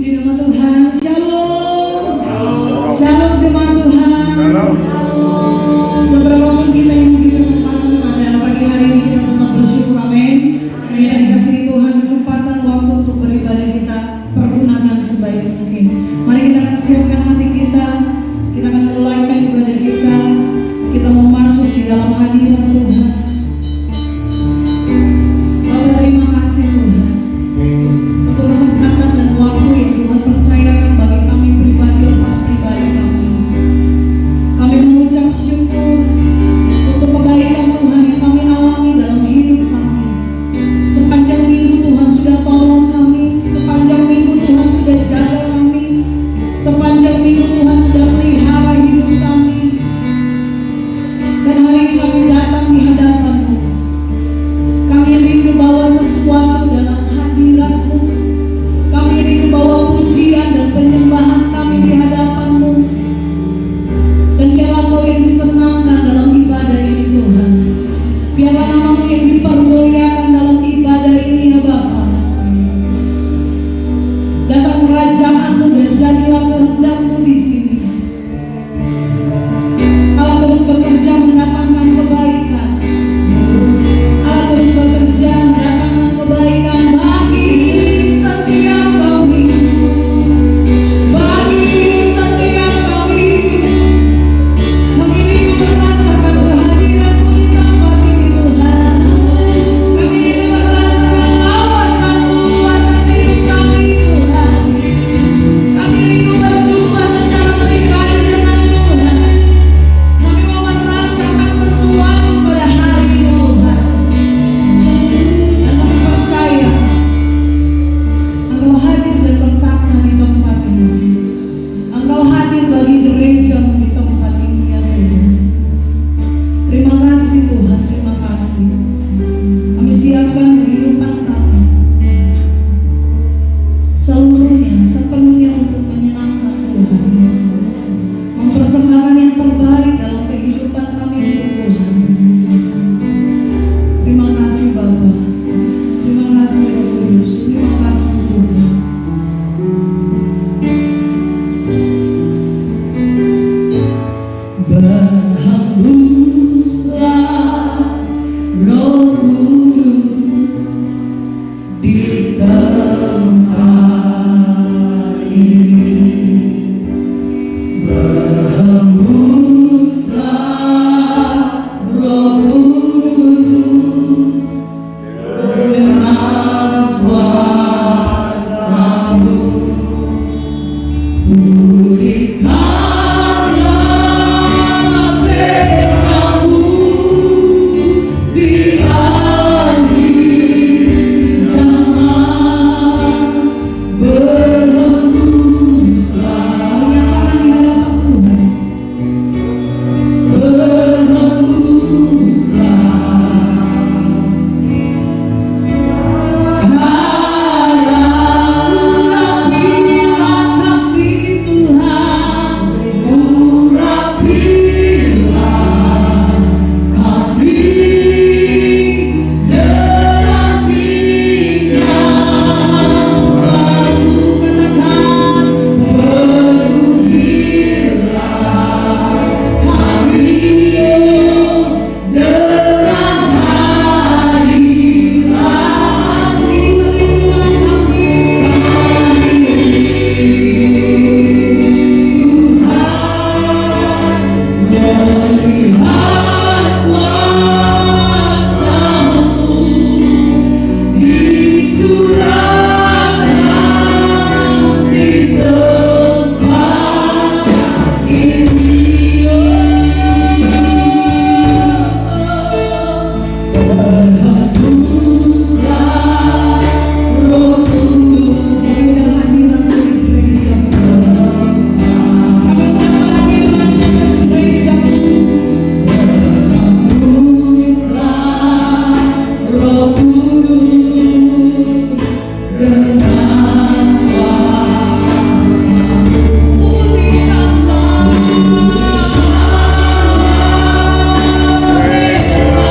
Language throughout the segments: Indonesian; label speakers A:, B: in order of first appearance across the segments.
A: Puji nama Tuhan. Shalom. Shalom jemaat Tuhan. Seberapa pun kita yang diberi kesempatan pada pagi hari ini, kita tetap bersyukur. Amin. Bila dikasih Tuhan kesempatan waktu untuk beribadah, kita pergunakan sebaik mungkin. Mari kita akan siapkan hati kita. Kita akan mulaikan ibadah kita. Kita mau masuk di dalam hadirat Tuhan. Bapak, terima kasih Tuhan untuk kesempatan dan waktu yang Tuhan percayakan bagi kami pribadi lepas pribadi kami. Kami mengucap syukur untuk kebaikan Tuhan yang kami alami dalam hidup kami. Sepanjang minggu Tuhan sudah tolong kami, sepanjang minggu Tuhan sudah jaga kami, sepanjang minggu Tuhan sudah pelihara hidup kami. Dan hari ini kami datang di hadapan-Mu. Kami rindu bawa sesuatu dalam hadirat-Mu. Kami rindu bawa pujian dan penyembahan kami di hadapan-Mu. Dan biarlah Kau yang disenangkan dalam ibadah ini Tuhan. Biarlah nama-Mu yang dipermuliakan dalam ibadah ini ya Bapa. Datang kerajaan-Mu dan jadilah kehendak-Mu di sini. Allah turut bekerja mendatangkan kebaikan. Allah turut bekerja mendatangkan kebaikan bagi setiap kami. Bagi setiap kami. Kami rindu merasakan kehadiran-Mu di tempat ini Tuhan. Kami rindu merasakan lawatan-Mu atas hidup kami Tuhan. Kami rindu berjumpa secara pribadi dengan Tuhan. Kami mau merasakan sesuatu pada hari ini Tuhan. Dan kami percaya Engkau hadir dan bertakhta di tempat ini. Engkau hadir bagi gereja-Mu di tempat ini ya Tuhan. Terima kasih Tuhan, terima kasih. Kami siapkan kehidupan kami seluruhnya, sepenuhnya untuk menyenangkan Tuhan. Mempersembahkan yang terbaik dalam kehidupan kami untuk Tuhan. Terima kasih Bapa. Terima kasih Roh Kudus. Terima kasih Tuhan. Berhembuslah Roh Kudus di tempat ini. Berhembuslah Roh Kudus dengan kuasa-Mu. Pulihkanlah gereja-Mu di akhir zaman. Berhembuslah, nyatakan di hadapan Tuhan. Berhembuslah sekarang, urapilah kami Tuhan, urapilah kami dengan minyak baru. Katakan, penuhilah kami dengan hadirat-Mu. Kerinduan kami melihat kuasa-Mu dicurahkan di tempat ini. Berhembuslah Roh Kudus. Kami hadirat-Mu di gereja-Mu. Kami hadirat-Mu di gereja-Mu. Berhembuslah Roh Kudus dengan kuasa-Mu. Pulihkanlah gereja-Mu.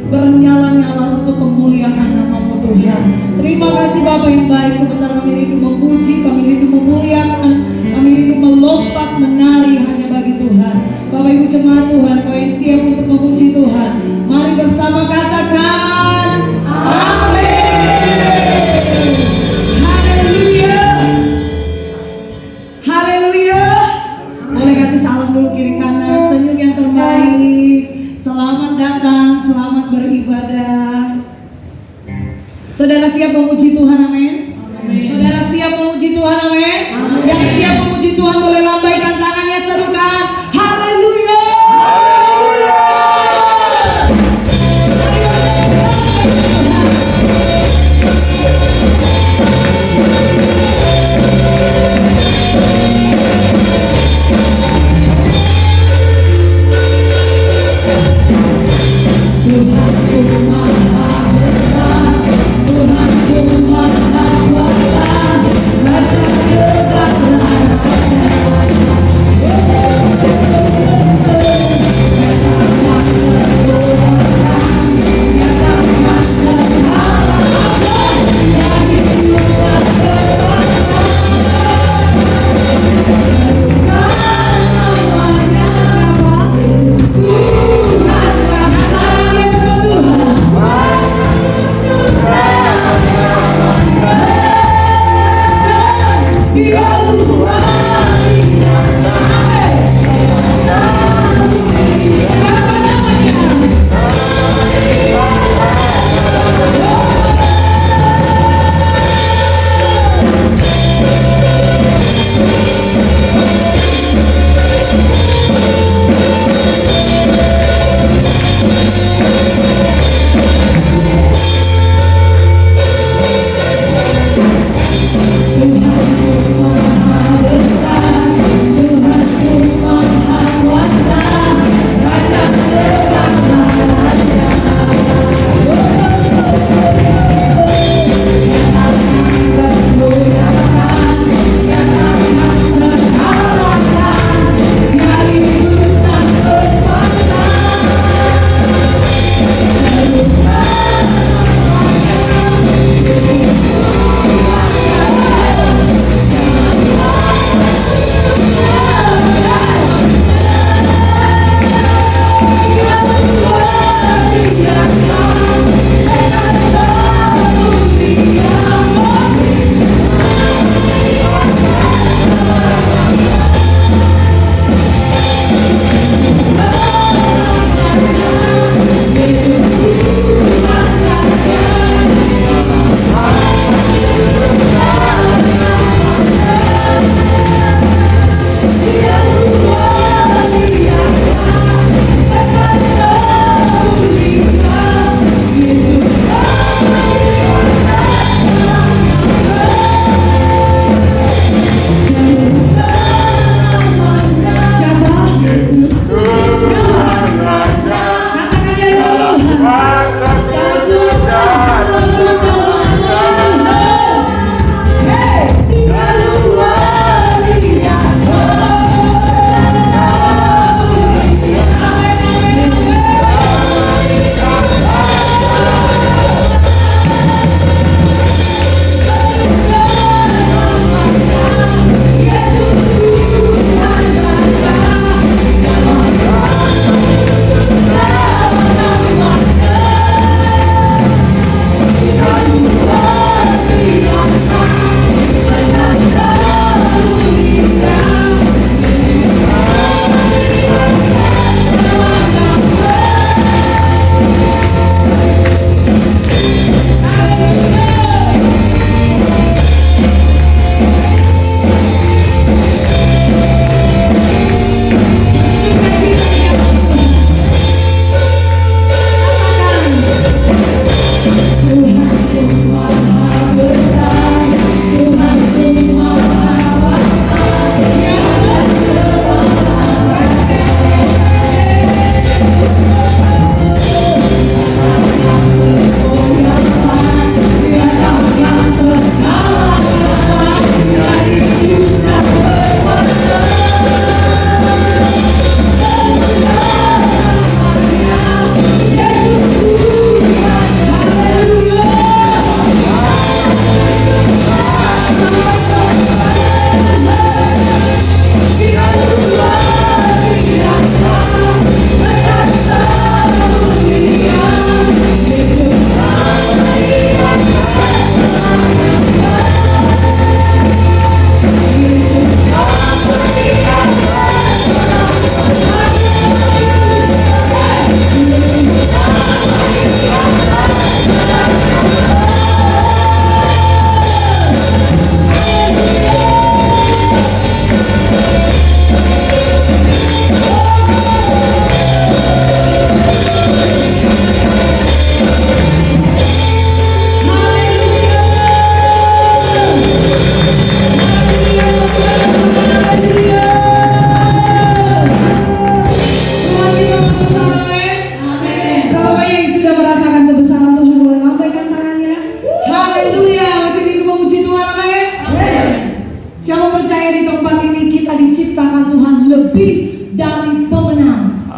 A: bernyala-nyala untuk kemuliaan nama-Mu Tuhan. Terima kasih Bapa yang baik. Sebentar kami rindu memuji, kami rindu memuliakan, kami rindu melompat menari hanya bagi Tuhan. Bapak Ibu jemaat Tuhan, kau yang siap untuk memuji Tuhan, mari bersama katakan amin. Haleluya, haleluya. Boleh kasih salam dulu kiri kanan, senyum yang terbaik. Selamat datang, selamat beribadah. Saudara siap memuji Tuhan, amin. Saudara siap memuji Tuhan, amin. Yang siap memuji Tuhan boleh lambaikan tangannya, serukan haleluya. Tuhanku maha besar, Tuhanku maha kuasa, Raja segala raja.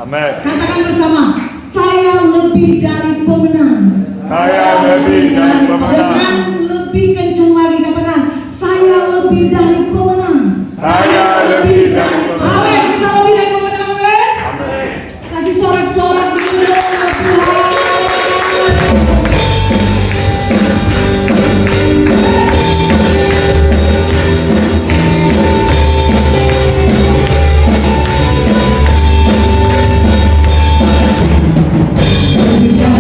B: Amin.
A: Katakan bersama, saya lebih dari pemenang.
B: Saya lebih dari pemenang.
A: Dengan lebih kencang lagi katakan, saya lebih dari pemenang.
B: Saya lebih dari pemenang.
A: Amin, kita lebih dari pemenang. Amin.
B: Amin.
A: Kasih sorak-sorak di dalam Tuhan. Haleluya.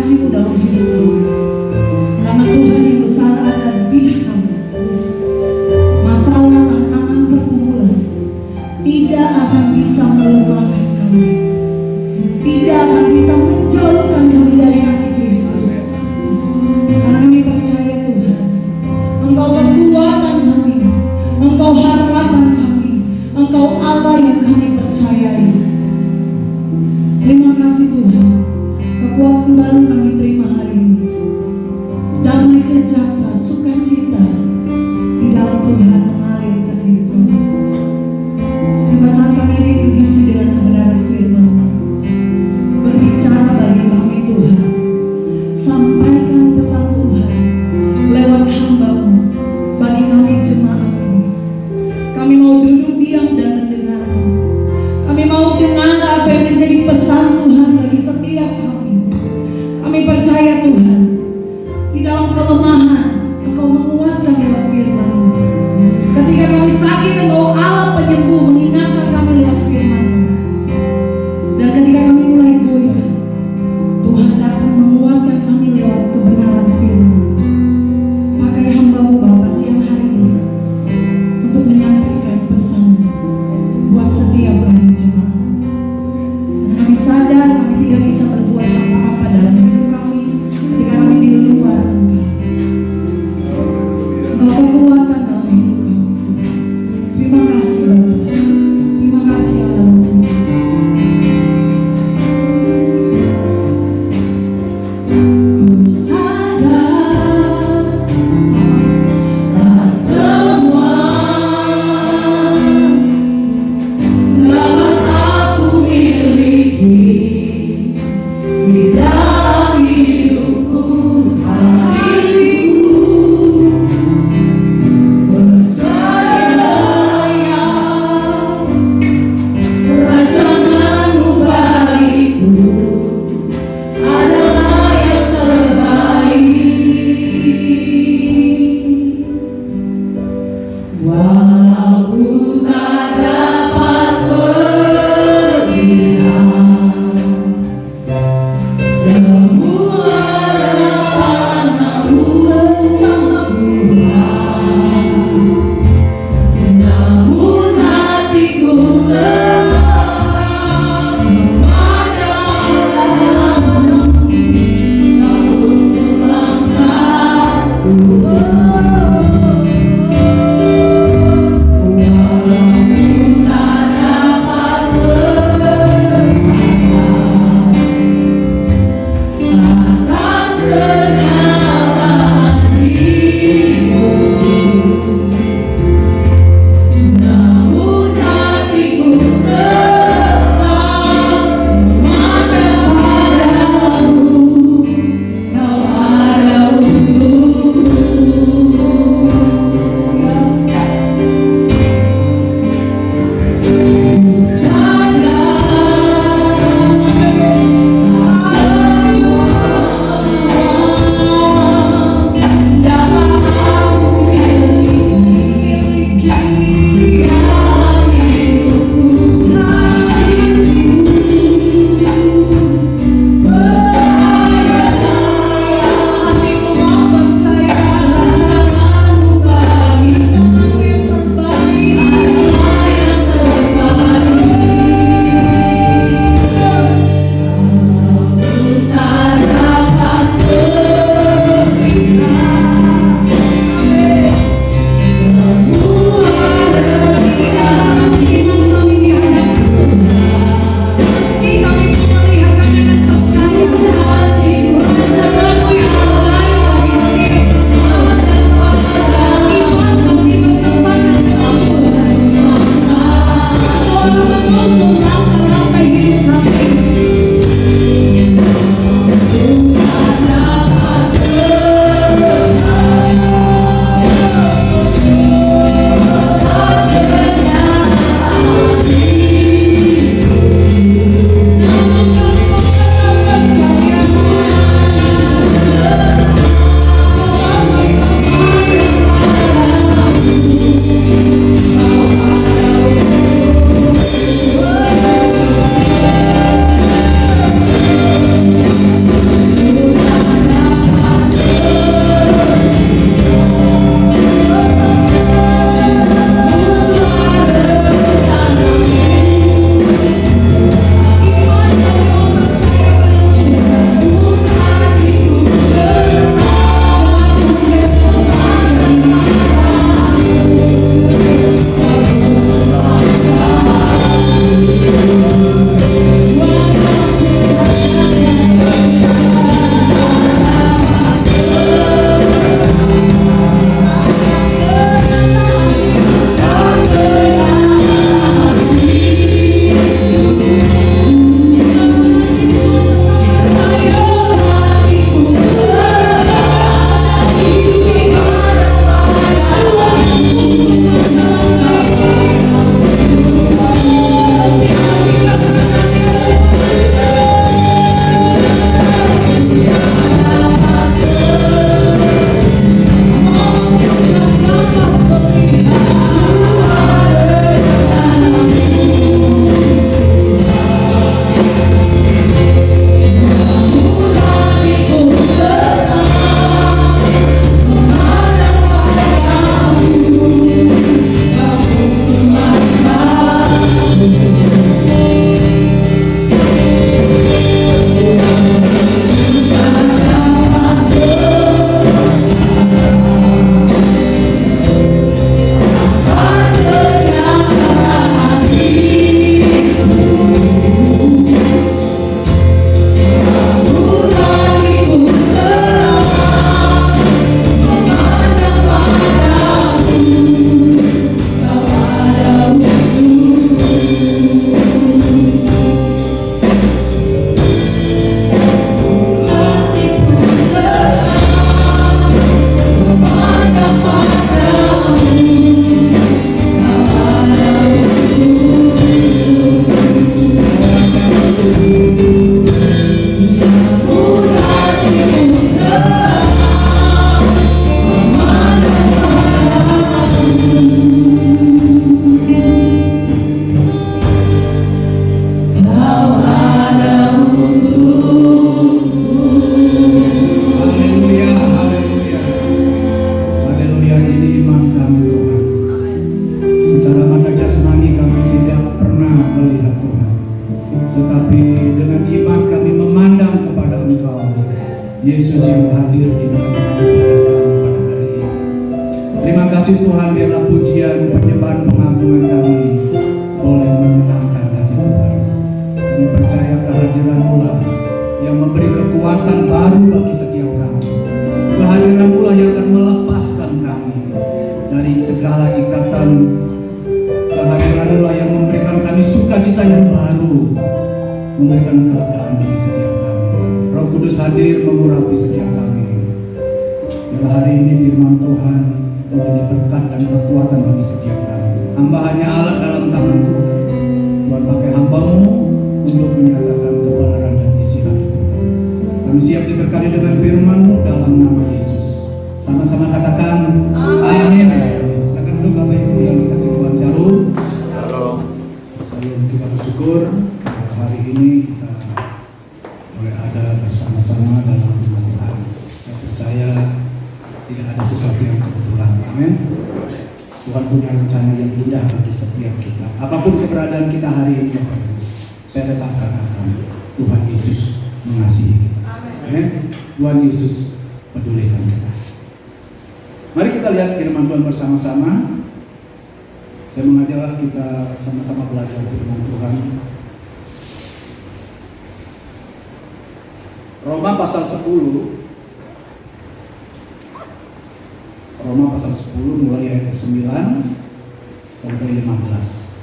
A: kasih-Mu dalam hidup kami. Karena Tuhan yang besar ada di pihak kami. Masalah, tantangan, pergumulan tidak akan bisa melemahkan kami, tidak akan bisa menjauhkan kami dari kasih Kristus. Karena kami percaya Tuhan, Engkau kekuatan kami, Engkau harapan kami, Engkau Allah yang kami percayai. Terima kasih Tuhan, kekuatan baru kami terima hari ini. Damai sejahtera, sukacita di dalam Tuhan mengalir ke hidup kami. Di saat kami rindu diisi dengan kebenaran firman-Mu, berbicara bagi kami Tuhan, sampaikan pesan Tuhan lewat hamba-Mu bagi kami jemaat-Mu. Kami mau duduk diam dan mendengarkan. Kami mau dengar apa yang menjadi pesan Tuhan bagi setiap kami. Kami percaya Tuhan, di dalam kelemahan Engkau menguatkan lewat firman-Mu. Ketika kami sakit, Engkau Allah penyembuh mengingatkan kami lewat firman-Mu. Dan ketika kami mulai goyah, Tuhan datang menguatkan kami lewat kebenaran firman-Mu. Pakai hamba-Mu Bapa siang hari ini untuk menyampaikan pesan buat setiap kami jemaat. Karena kami sadar kami tidak bisa berbuat apa-apa dalam hidup kami ketika kami di luar Engkau.
C: Yesus yang hadir di tengah-tengah ibadah kami pada hari ini. Terima kasih Tuhan, biarlah pujian, penyembahan, pengagungan kami boleh menyenangkan hati Tuhan. Kami percaya kehadiran-Mu lah yang memberi kekuatan baru bagi setiap kami. Kehadiran-Mu lah yang akan melepaskan kami dari segala ikatan. Kehadiran-Mu lah yang memberikan kami sukacita yang baru, memberikan kelegaan bagi setiap kami. Roh Kudus hadir mengurapi setiap kami. Biarlah hari ini firman Tuhan menjadi berkat dan kekuatan bagi setiap kami. Hamba hanya alat dalam tangan Tuhan. Tuhan pakai hamba-Mu untuk menyatakan kebenaran dan isi hati Tuhan. Kami siap diberkati dengan firman-Mu dalam nama Yesus. Sama-sama katakan amin. Silakan duduk Bapak Ibu yang dikasih Tuhan. Shalom. Shalom. Kita bersyukur hari ini kita boleh ada bersama-sama dalam firman Tuhan. Saya percaya tidak ada sesuatu yang kebetulan. Amin. Tuhan punya rencana yang indah bagi setiap kita. Apapun keberadaan kita hari ini, Bapak Ibu, saya tetap katakan Tuhan Yesus mengasihi kita. Amin. Tuhan Yesus pedulikan kita. Mari kita lihat firman Tuhan bersama-sama. Saya mengajarlah kita sama-sama belajar firman Tuhan. Roma pasal 10. Roma pasal 10 mulai ayat 9 sampai 15.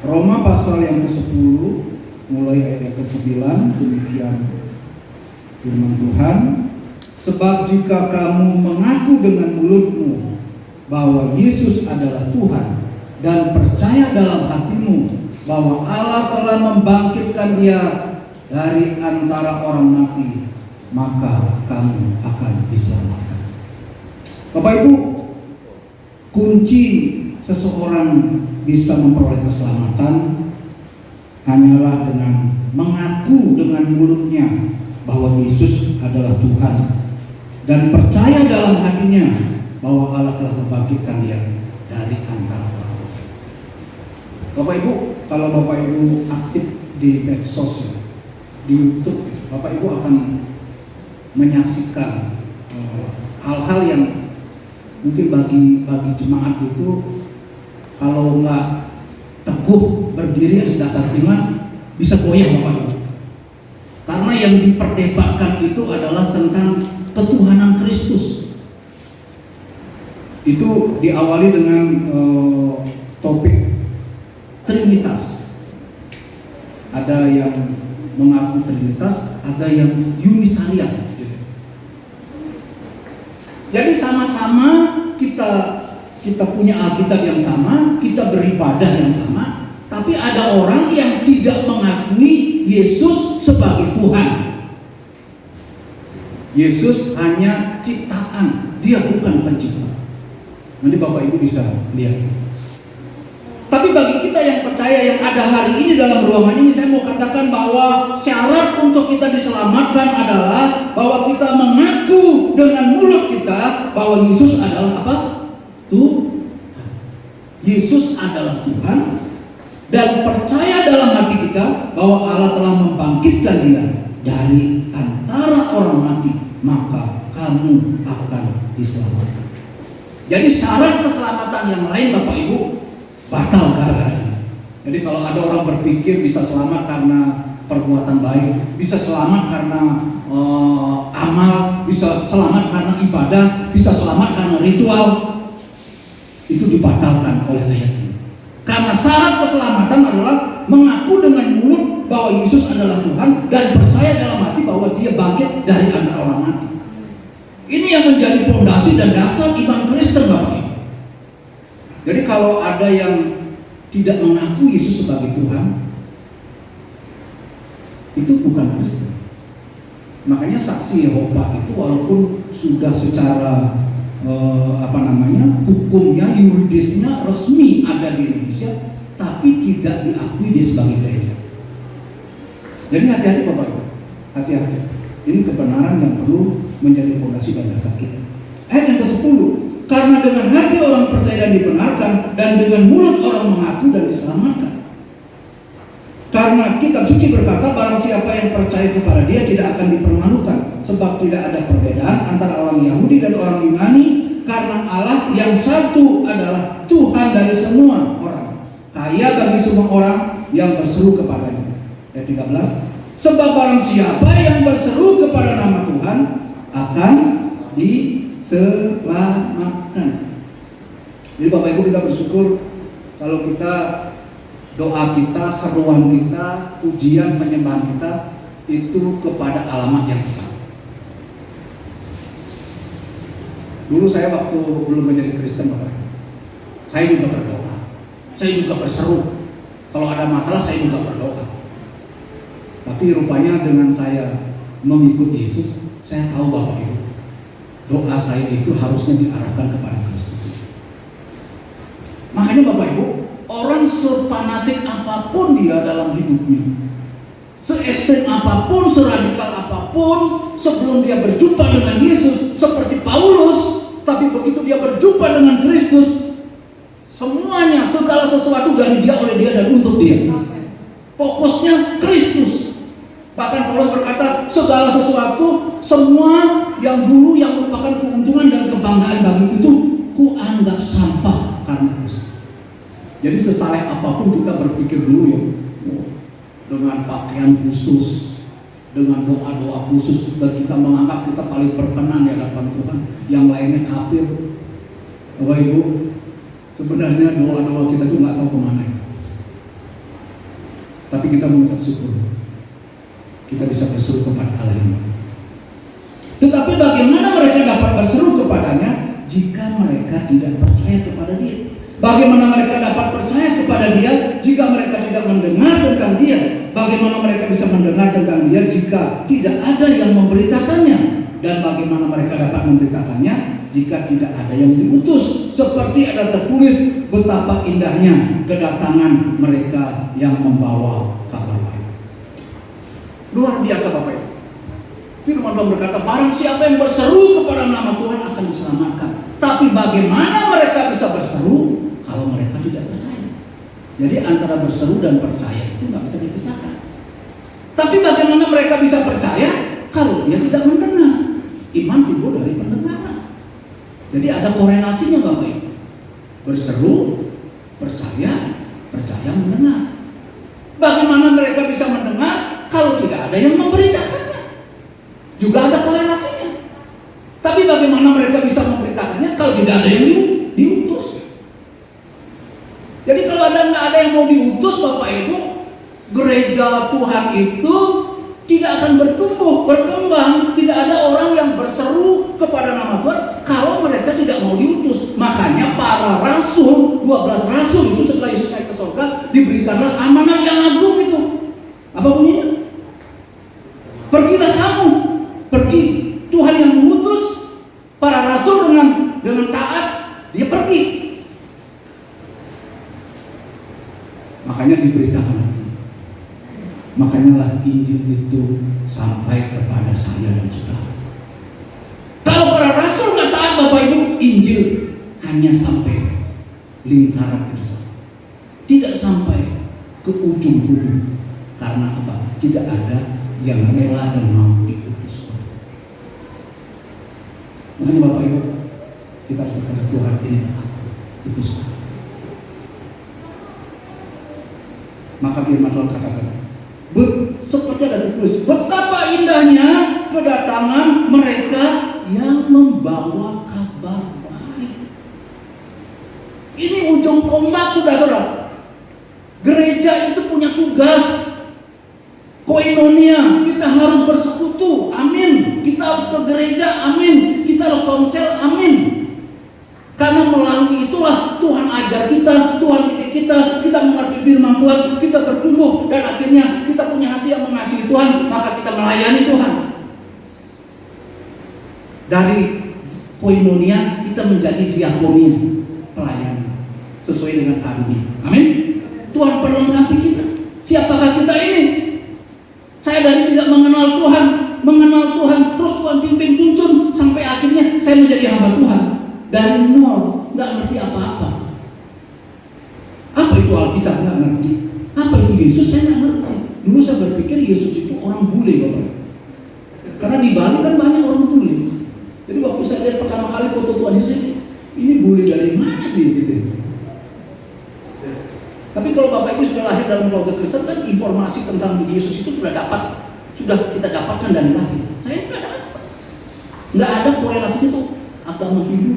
C: Roma pasal yang ke-10 mulai ayat ke-9, demikian firman Tuhan. Sebab jika kamu mengaku dengan mulutmu bahwa Yesus adalah Tuhan dan percaya dalam hatimu bahwa Allah telah membangkitkan Dia dari antara orang mati, maka kamu akan diselamatkan. Bapak Ibu, kunci seseorang bisa memperoleh keselamatan hanyalah dengan mengaku dengan mulutnya bahwa Yesus adalah Tuhan dan percaya dalam hatinya bahwa Allah telah membangkitkan Dia dari antara orang mati. Bapak Ibu, kalau Bapak Ibu aktif di medsos, di YouTube, Bapak Ibu akan menyaksikan hal-hal yang mungkin bagi jemaat itu kalau nggak teguh berdiri atas dasar iman bisa goyah Bapak Ibu. Karena yang diperdebatkan itu adalah tentang ketuhanan Kristus. Itu diawali dengan topik Trinitas. Ada yang mengaku Trinitas, ada yang Unitarian. Jadi sama-sama kita punya Alkitab yang sama, kita beribadah yang sama, tapi ada orang yang tidak mengakui Yesus sebagai Tuhan. Yesus hanya ciptaan, Dia bukan pencipta. Nanti Bapak Ibu bisa lihat. Tapi bagi kita yang percaya yang ada hari ini dalam ruangan ini, saya mau katakan bahwa syarat untuk kita diselamatkan adalah bahwa kita mengaku dengan mulut kita bahwa Yesus adalah apa? Tuhan. Yesus adalah Tuhan dan percaya dalam hati kita bahwa Allah telah membangkitkan Dia dari antara orang mati, maka kamu akan diselamatkan. Jadi syarat keselamatan yang lain Bapak Ibu batal gara-gara ini. Jadi kalau ada orang berpikir bisa selamat karena perbuatan baik, bisa selamat karena amal, bisa selamat karena ibadah, bisa selamat karena ritual, itu dibatalkan oleh ayat ini. Karena syarat keselamatan adalah mengaku dengan mulut bahwa Yesus adalah Tuhan dan percaya dalam hati bahwa Dia bangkit dari antara orang mati. Ini yang menjadi fondasi dan dasar iman Kristen Bapak Ibu. Jadi kalau ada yang tidak mengaku Yesus sebagai Tuhan, itu bukan Kristen. Makanya saksi Yehova itu walaupun sudah secara hukumnya, yuridisnya resmi ada di Indonesia, tapi tidak diakui dia sebagai gereja. Jadi hati-hati Bapak Ibu, hati-hati. Ini kebenaran yang perlu menjadi fondasi dan dasar kita. Ayat yang ke-10, karena dengan hati orang percaya dan dibenarkan, dan dengan mulut orang mengaku dan diselamatkan. Karena Karena kitab suci berkata, barang siapa yang percaya kepada dia tidak akan dipermalukan, sebab tidak ada perbedaan antara orang Yahudi dan orang Yunani, karena Allah yang satu adalah Tuhan dari semua orang, kaya bagi semua orang yang berseru kepadanya. Ayat 13, sebab barang siapa yang berseru kepada nama Tuhan akan diselamatkan. Jadi Bapak Ibu, kita bersyukur kalau kita, doa kita, seruan kita, ujian penyembahan kita itu kepada alamat yang sama. Dulu saya waktu belum menjadi Kristen, Bapak Ibu, saya juga berdoa, saya juga berseru. Kalau ada masalah saya juga berdoa. Tapi rupanya dengan saya mengikut Yesus, saya tahu Bapak Ibu, doa saya itu harusnya diarahkan kepada Kristus. Makanya Bapak Ibu, orang sefanatik apapun dia dalam hidupnya, se-ekstrem apapun, seradikal apapun, sebelum dia berjumpa dengan Yesus, seperti Paulus, tapi begitu dia berjumpa dengan Kristus, semuanya, segala sesuatu dari dia, oleh dia, dan untuk dia. Fokusnya Kristus. Bahkan Paulus berkata, segala sesuatu, semua yang dulu yang merupakan keuntungan dan kebanggaan bagi itu, ku anggap sampah karena Kristus. Jadi sesaleh apapun kita berpikir dulu ya, dengan pakaian khusus, dengan doa-doa khusus, dan kita menganggap kita paling berkenan di hadapan Tuhan, yang lainnya kafir. Bapak Ibu, sebenarnya doa-doa kita tuh nggak tahu kemana ya. Tapi kita mengucap syukur, kita bisa berseru kepada Allah yang baik. Tetapi bagaimana mereka dapat berseru kepadanya jika mereka tidak percaya kepada Dia? Bagaimana mereka dapat percaya kepada Dia jika mereka tidak mendengar tentang Dia? Bagaimana mereka bisa mendengar tentang Dia jika tidak ada yang memberitakannya? Dan bagaimana mereka dapat memberitakannya jika tidak ada yang diutus? Seperti ada tertulis, betapa indahnya kedatangan mereka yang membawa kabar baik. Luar biasa Bapak Ibu. Firman Tuhan berkata, barang siapa yang berseru kepada nama Tuhan akan diselamatkan. Tapi bagaimana mereka bisa berseru kalau mereka tidak percaya? Jadi antara berseru dan percaya itu nggak bisa dipisahkan. Tapi bagaimana mereka bisa percaya kalau dia tidak mendengar? Iman timbul dari pendengaran. Jadi ada korelasinya Bapak Ibu. Berseru, percaya, percaya mendengar. Bagaimana mereka bisa mendengar kalau tidak ada yang memberitakannya? Juga ada korelasinya. Tapi bagaimana mereka bisa memberitakannya kalau tidak ada yang diutus? Jadi kalau nggak ada yang mau diutus Bapak Ibu, gereja Tuhan itu tidak akan bertumbuh, berkembang. Tidak ada orang yang berseru kepada nama Tuhan kalau mereka tidak mau diutus. Makanya para rasul, 12 rasul itu setelah Yesus naik ke surga, diberikanlah amanat yang agung itu. Apa bunyinya? Pergilah kamu, pergi. Tuhan yang mengutus para rasul dengan taat, dia pergi. Makanya diberitakan lagi. Makanya lah Injil itu sampai kepada saya dan saudara. Kalau para rasul nggak taat Bapak Ibu, Injil hanya sampai lingkaran itu saja, tidak sampai ke ujung bumi. Karena apa? Tidak ada yang rela dan mau diutus. Makanya Bapak Ibu, kita harus berkata, Tuhan ini aku, utus aku. Maka firman Tuhan katakan, seperti ada tertulis, betapa indahnya kedatangan mereka yang membawa kabar baik. Ini ujung tombak saudara. Gereja itu punya tugas koinonia, kita harus bersekutu, amin. Kita harus ke gereja, amin. Kita harus konsel, amin. Karena melalui itulah Tuhan ajar kita, Tuhan didik kita mengerti firman Tuhan, kita bertumbuh, dan akhirnya kita punya hati yang mengasihi Tuhan, maka kita melayani Tuhan. Dari koinonia kita menjadi diakonia, pelayan sesuai dengan karunia. Amin. Tuhan perlengkapi kita. Siapakah kita ini? Saya dari tidak mengenal Tuhan, terus Tuhan bimbing tuntun sampai akhirnya saya menjadi hamba Tuhan. Dari nol, nggak ngerti apa-apa. Apa itu Alkitab? Nggak ngerti. Apa itu Yesus? Saya nggak ngerti. berpikir Yesus itu orang bule, Bapak. Karena di Bali kan banyak orang bule. Jadi waktu saya lihat pertama kali foto Tuhan Yesus, ini bule dari mana nih gitu. Tapi kalau Bapak Ibu sudah lahir dalam keluarga Kristen kan informasi tentang Yesus itu sudah kita dapatkan dari lahir. Saya nggak ada korelasinya tuh agama Hindu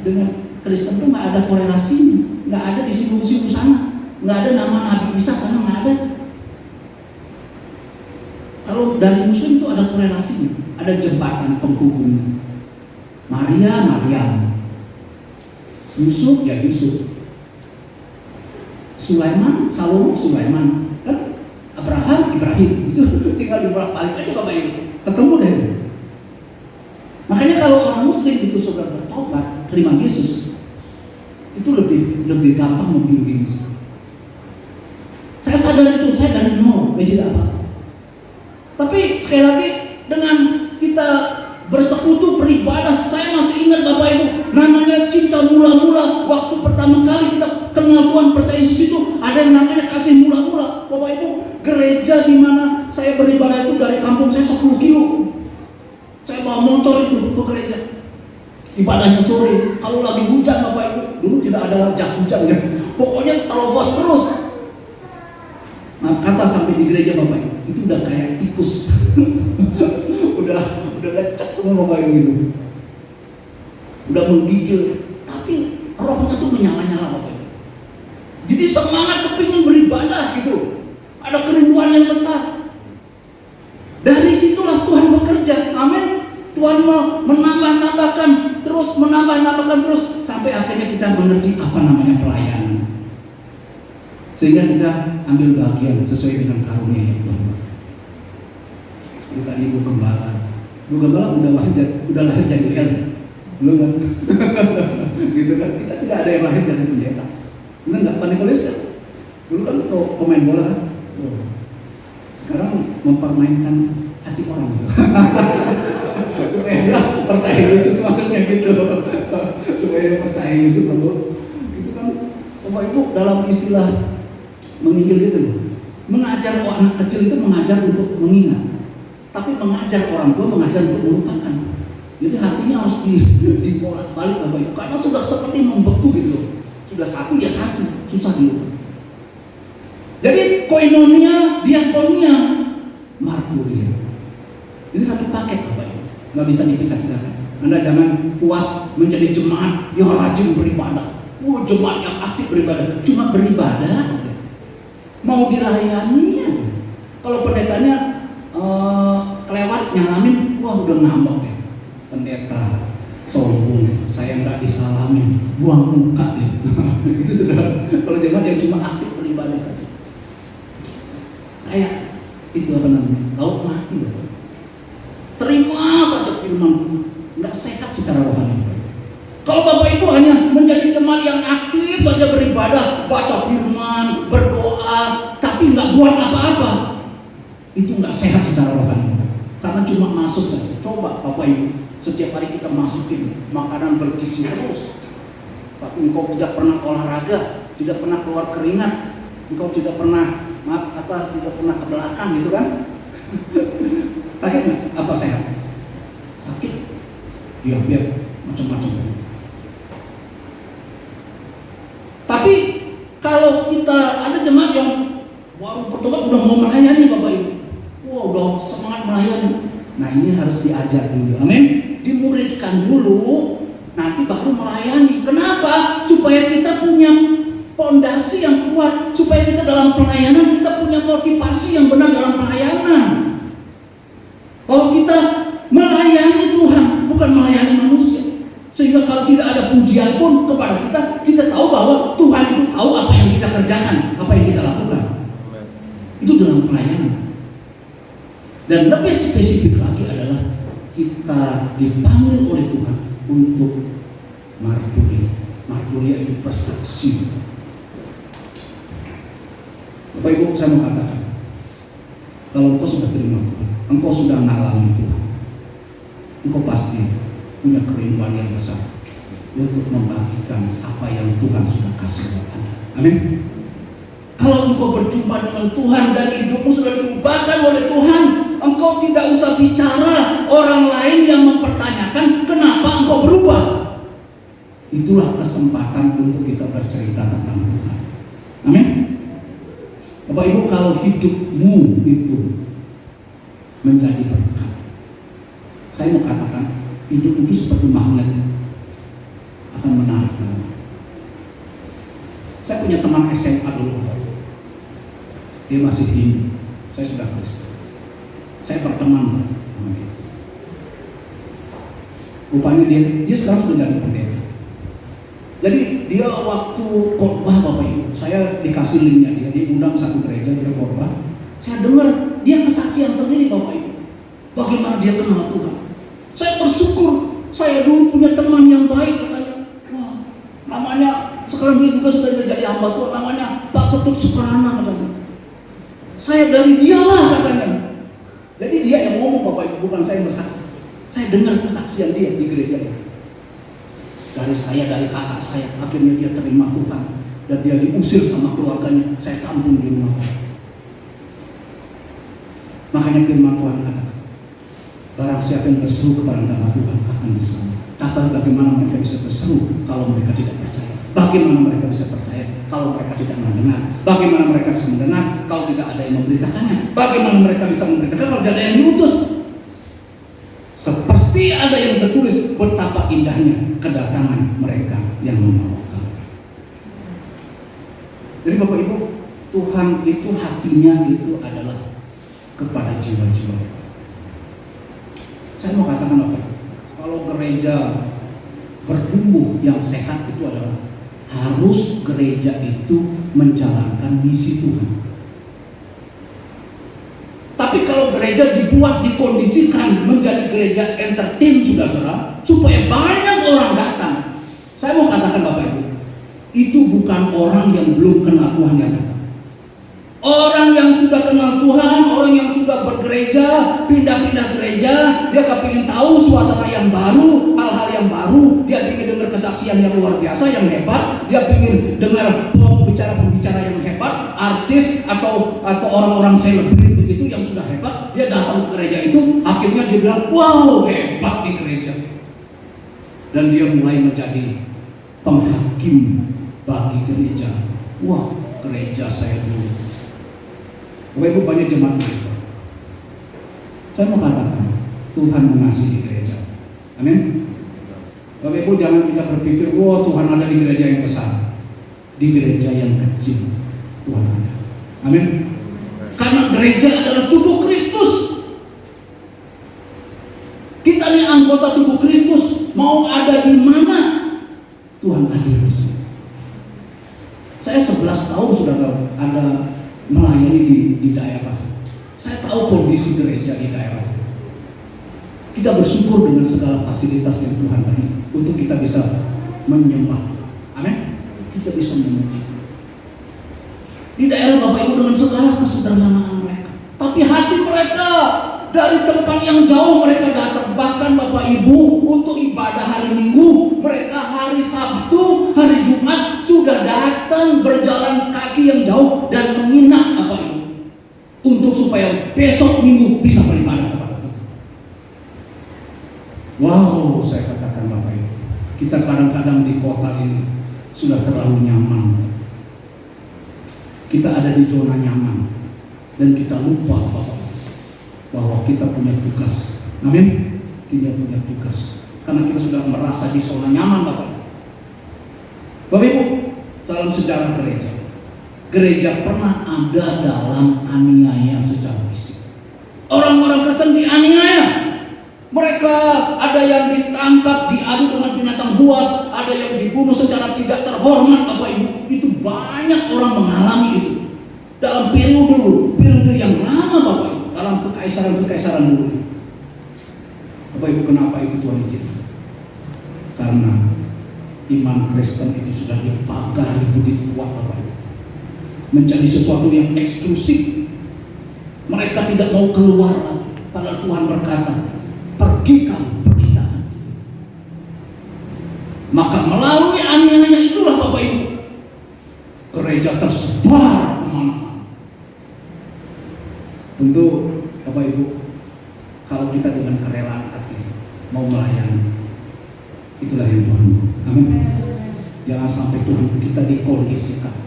C: dengan Kristen tuh nggak ada korelasinya, nggak ada di situ sana, nggak ada nama Nabi Isa sana, nggak ada. Kalau dari Muslim itu ada korelasinya, ada jembatan penghubung. Maria, Yusuf, ya Yusuf. Sulaiman, Salomo, Sulaiman. Kan Abraham, Ibrahim. Itu tinggal dibolak-balik aja Bapak Ibu. Ketemu deh. Makanya kalau orang Muslim itu sudah bertobat, terima Yesus, itu lebih gampang membimbing. Saya sadar itu, saya dari nol, tidak apa. Tapi sekali lagi dengan kita bersekutu beribadah, saya masih ingat Bapak Ibu, namanya cinta mula-mula. Waktu pertama kali kita kenal Tuhan, percaya Yesus itu ada yang namanya kasih mula-mula. Bapak Ibu, gereja di mana saya beribadah itu dari kampung saya 10 kilo. Saya bawa motor itu ke gereja. Ibadahnya sore. Kalau lagi hujan Bapak Ibu, dulu tidak ada jas hujan ya. Pokoknya terobos terus. Nah, kata sampai di gereja Bapak Ibu, itu udah kayak tikus. udah lecek semua Bapak Ibu itu. Udah menggigil, tapi rohnya tuh menyala-nyala Bapak Ibu. Jadi semangat kepingin beribadah gitu. Ada kerinduan yang besar. Dari situlah Tuhan bekerja. Amin. Tuhan menambah-nambahkan terus sampai akhirnya kita mengerti apa namanya pelayanan. Sehingga kita ambil bagian sesuai dengan karunia yang Tuhan. Seperti tadi Ibu Gembala udah lahir jadi El, belum kan? Gitu kan? Kita tidak ada yang lahir jadi pendeta. Benar nggak? Pak Nikolas kan? Dulu kan pemain bola kan? Sekarang mempermainkan hati orang. Supaya dia percaya Yesus, maksudnya gitu. Supaya dia percaya Yesus, itu kan Bapak Ibu dalam istilah menginjil gitu, mengajar anak kecil itu mengajar untuk mengingat, tapi mengajar orang tua mengajar untuk melupakan. Jadi hatinya harus dibolak-balik Bapak Ibu, karena sudah seperti membeku gitu. Sudah satu ya satu, susah dilupakan. Jadi koinonia, diakonia, marturia. Ini satu paket Bapak Ibu, nggak bisa dipisah-pisahkan. Anda jangan puas menjadi jemaat yang rajin beribadah. Jemaat yang aktif beribadah, cuma beribadah. Mau dilayani aja. Kalau pendetanya kelewat nyalamin, wah udah ngambek deh. Pendeta sombong, saya nggak disalamin, buang muka deh. Itu sudah. Kalau jangan yang cuma aktif beribadah saja. Kayak itu apa namanya? Laut mati. Terima saja firman, nggak sehat secara rohani. Kalau Bapak Ibu hanya menjadi jemaat yang aktif saja beribadah, baca firman, berdoa, tapi nggak buat apa-apa, itu nggak sehat secara rohani. Karena cuma masuk saja. Coba Bapak Ibu, setiap hari kita masukin makanan bergizi terus, tapi engkau tidak pernah olahraga, tidak pernah keluar keringat, engkau tidak pernah tidak pernah ke belakang gitu kan? Sakit nggak? Apa sehat? Sakit? Iya, macam-macam. Tapi kalau kita ada jemaat yang baru bertobat udah mau melayani Bapak Ibu, wah udah semangat melayani. Nah ini harus diajar dulu, amin. Dimuridkan dulu, nanti baru melayani. Kenapa? Supaya kita punya fondasi yang kuat, supaya kita dalam pelayanan kita punya motivasi yang benar dalam pelayanan. Kalau kita melayani Tuhan, bukan melayani manusia. Sehingga kalau tidak ada pujian pun kepada kita tahu bahwa Tuhan itu tahu apa yang kita kerjakan, apa yang kita lakukan. Itu dalam pelayanan. Dan lebih spesifik lagi adalah kita dipanggil oleh Tuhan untuk marturia. Marturia itu bersaksi. Bapak Ibu, saya mau katakan, kalau engkau sudah terima Tuhan, engkau sudah mengalami Tuhan, engkau pasti punya kerinduan yang besar untuk membagikan apa yang Tuhan sudah kasih buat Anda. Amin. Kalau engkau berjumpa dengan Tuhan dan hidupmu sudah diubahkan oleh Tuhan, engkau tidak usah bicara orang lain yang mempertanyakan kenapa engkau berubah. Itulah kesempatan untuk kita bercerita tentang Tuhan. Amin. Bapak Ibu, kalau hidupmu itu menjadi berkat, saya mau katakan hidup itu seperti magnet, akan menarik. Saya punya teman SMA dulu, dia masih Hindu, saya sudah Kristen. Saya berteman sama dia. Rupanya dia sekarang sudah jadi pendeta. Jadi dia waktu khotbah, Bapak Ibu, saya dikasih linknya, dia diundang satu gereja, dia khotbah. Saya dengar dia kesaksian sendiri, Bapak Ibu, bagaimana dia kenal Tuhan. Saya bersyukur, saya dulu punya teman yang baik, katanya. Wah, namanya sekarang dia juga sudah jadi hamba Tuhan, namanya Pak Ketut Suprana, katanya. Saya dari dia lah, katanya. Jadi dia yang ngomong, Bapak Ibu, bukan saya bersaksi. Saya dengar kesaksian dia di gereja ini. Dari kakak saya, akhirnya dia terima Tuhan dan dia diusir sama keluarganya. Saya tampung di rumah. Makanya firman Tuhan kata, barang siapa yang berseru kepada nama Tuhan akan diselamatkan. Tapi bagaimana mereka bisa berseru kalau mereka tidak percaya? Bagaimana mereka bisa percaya kalau mereka tidak mendengar? Bagaimana mereka bisa mendengar kalau tidak ada yang memberitakannya? Bagaimana mereka bisa memberitakan kalau tidak ada yang diutus? Seperti ada yang tertulis, betapa indahnya kedatangan mereka yang membawa kabar. Jadi Bapak Ibu, Tuhan itu hatinya itu adalah kepada jiwa-jiwa. Saya mau katakan apa? Kalau gereja bertumbuh yang sehat itu adalah harus gereja itu menjalankan misi Tuhan. Tapi kalau gereja dibuat, dikondisikan menjadi gereja entertain, saudara-saudara, supaya banyak orang datang. Saya mau katakan Bapak Ibu, itu bukan orang yang belum kenal Tuhan yang datang. Orang yang sudah kenal Tuhan, orang yang sudah bergereja, pindah-pindah gereja, dia kepingin tahu suasana yang baru, hal-hal yang baru, dia ingin dengar kesaksian yang luar biasa, yang hebat, dia ingin dengar pembicara-pembicara yang hebat, artis atau orang-orang selebriti begitu yang sudah hebat, dia datang ke gereja itu, akhirnya dia bilang, wow, hebat di gereja. Dan dia mulai menjadi penghakim bagi gereja. Wah, gereja saya dulu. Bapak Ibu, banyak jemaat gereja. Saya mau katakan, Tuhan mengasihi gereja. Amin. Bapak Ibu, jangan kita berpikir, wah Tuhan ada di gereja yang besar. Di gereja yang kecil Tuhan ada. Amin. Karena gereja adalah tubuh Kristus. Kita ini anggota tubuh Kristus. Mau ada di mana, Tuhan hadir di sini. Saya 11 tahun sudah ada melayani di daerah. Saya tahu kondisi gereja di daerah. Kita bersyukur dengan segala fasilitas yang Tuhan beri untuk kita bisa menyembah. Amin. Kita bisa memuji. Di daerah Bapak Ibu dengan segala kesederhanaan mereka, tapi hati mereka dari tempat yang jauh mereka datang. Bahkan Bapak Ibu untuk ibadah hari Minggu, mereka hari Sabtu, hari Jumat sudah datang berjalan kaki yang jauh dan menginap Bapak Ibu untuk supaya besok Minggu bisa beribadah kepada Tuhan. Wow, saya katakan Bapak Ibu, kita kadang-kadang di kota ini sudah terlalu nyaman. Kita ada di zona nyaman dan kita lupa bahwa kita punya tugas. Amin. Kita punya tugas karena kita sudah merasa di zona nyaman, Bapak. Bapak Ibu, dalam sejarah gereja pernah ada dalam aniaya secara fisik. Orang-orang Kristen dianiaya. Mereka ada yang ditangkap, diadu dengan binatang buas, ada yang dibunuh secara tidak terhormat, Bapak Ibu. Itu banyak orang mengalami itu dalam periode yang lama, Bapak Ibu, dalam kekaisaran dulu. Bapak Ibu, kenapa itu Tuhan izinkan? Karena iman Kristen itu sudah dipagari begitu kuat, Bapak Ibu, menjadi sesuatu yang eksklusif. Mereka tidak mau keluar lagi. Padahal Tuhan berkata, pergi kamu beritakan. Maka melalui aniaya itulah Bapak Ibu, gereja tersebar Tentu Bapak Ibu, kalau kita dengan kerelaan hati mau melayani, itulah yang Tuhan mau. Amin. Jangan sampai Tuhan kita dikondisikan.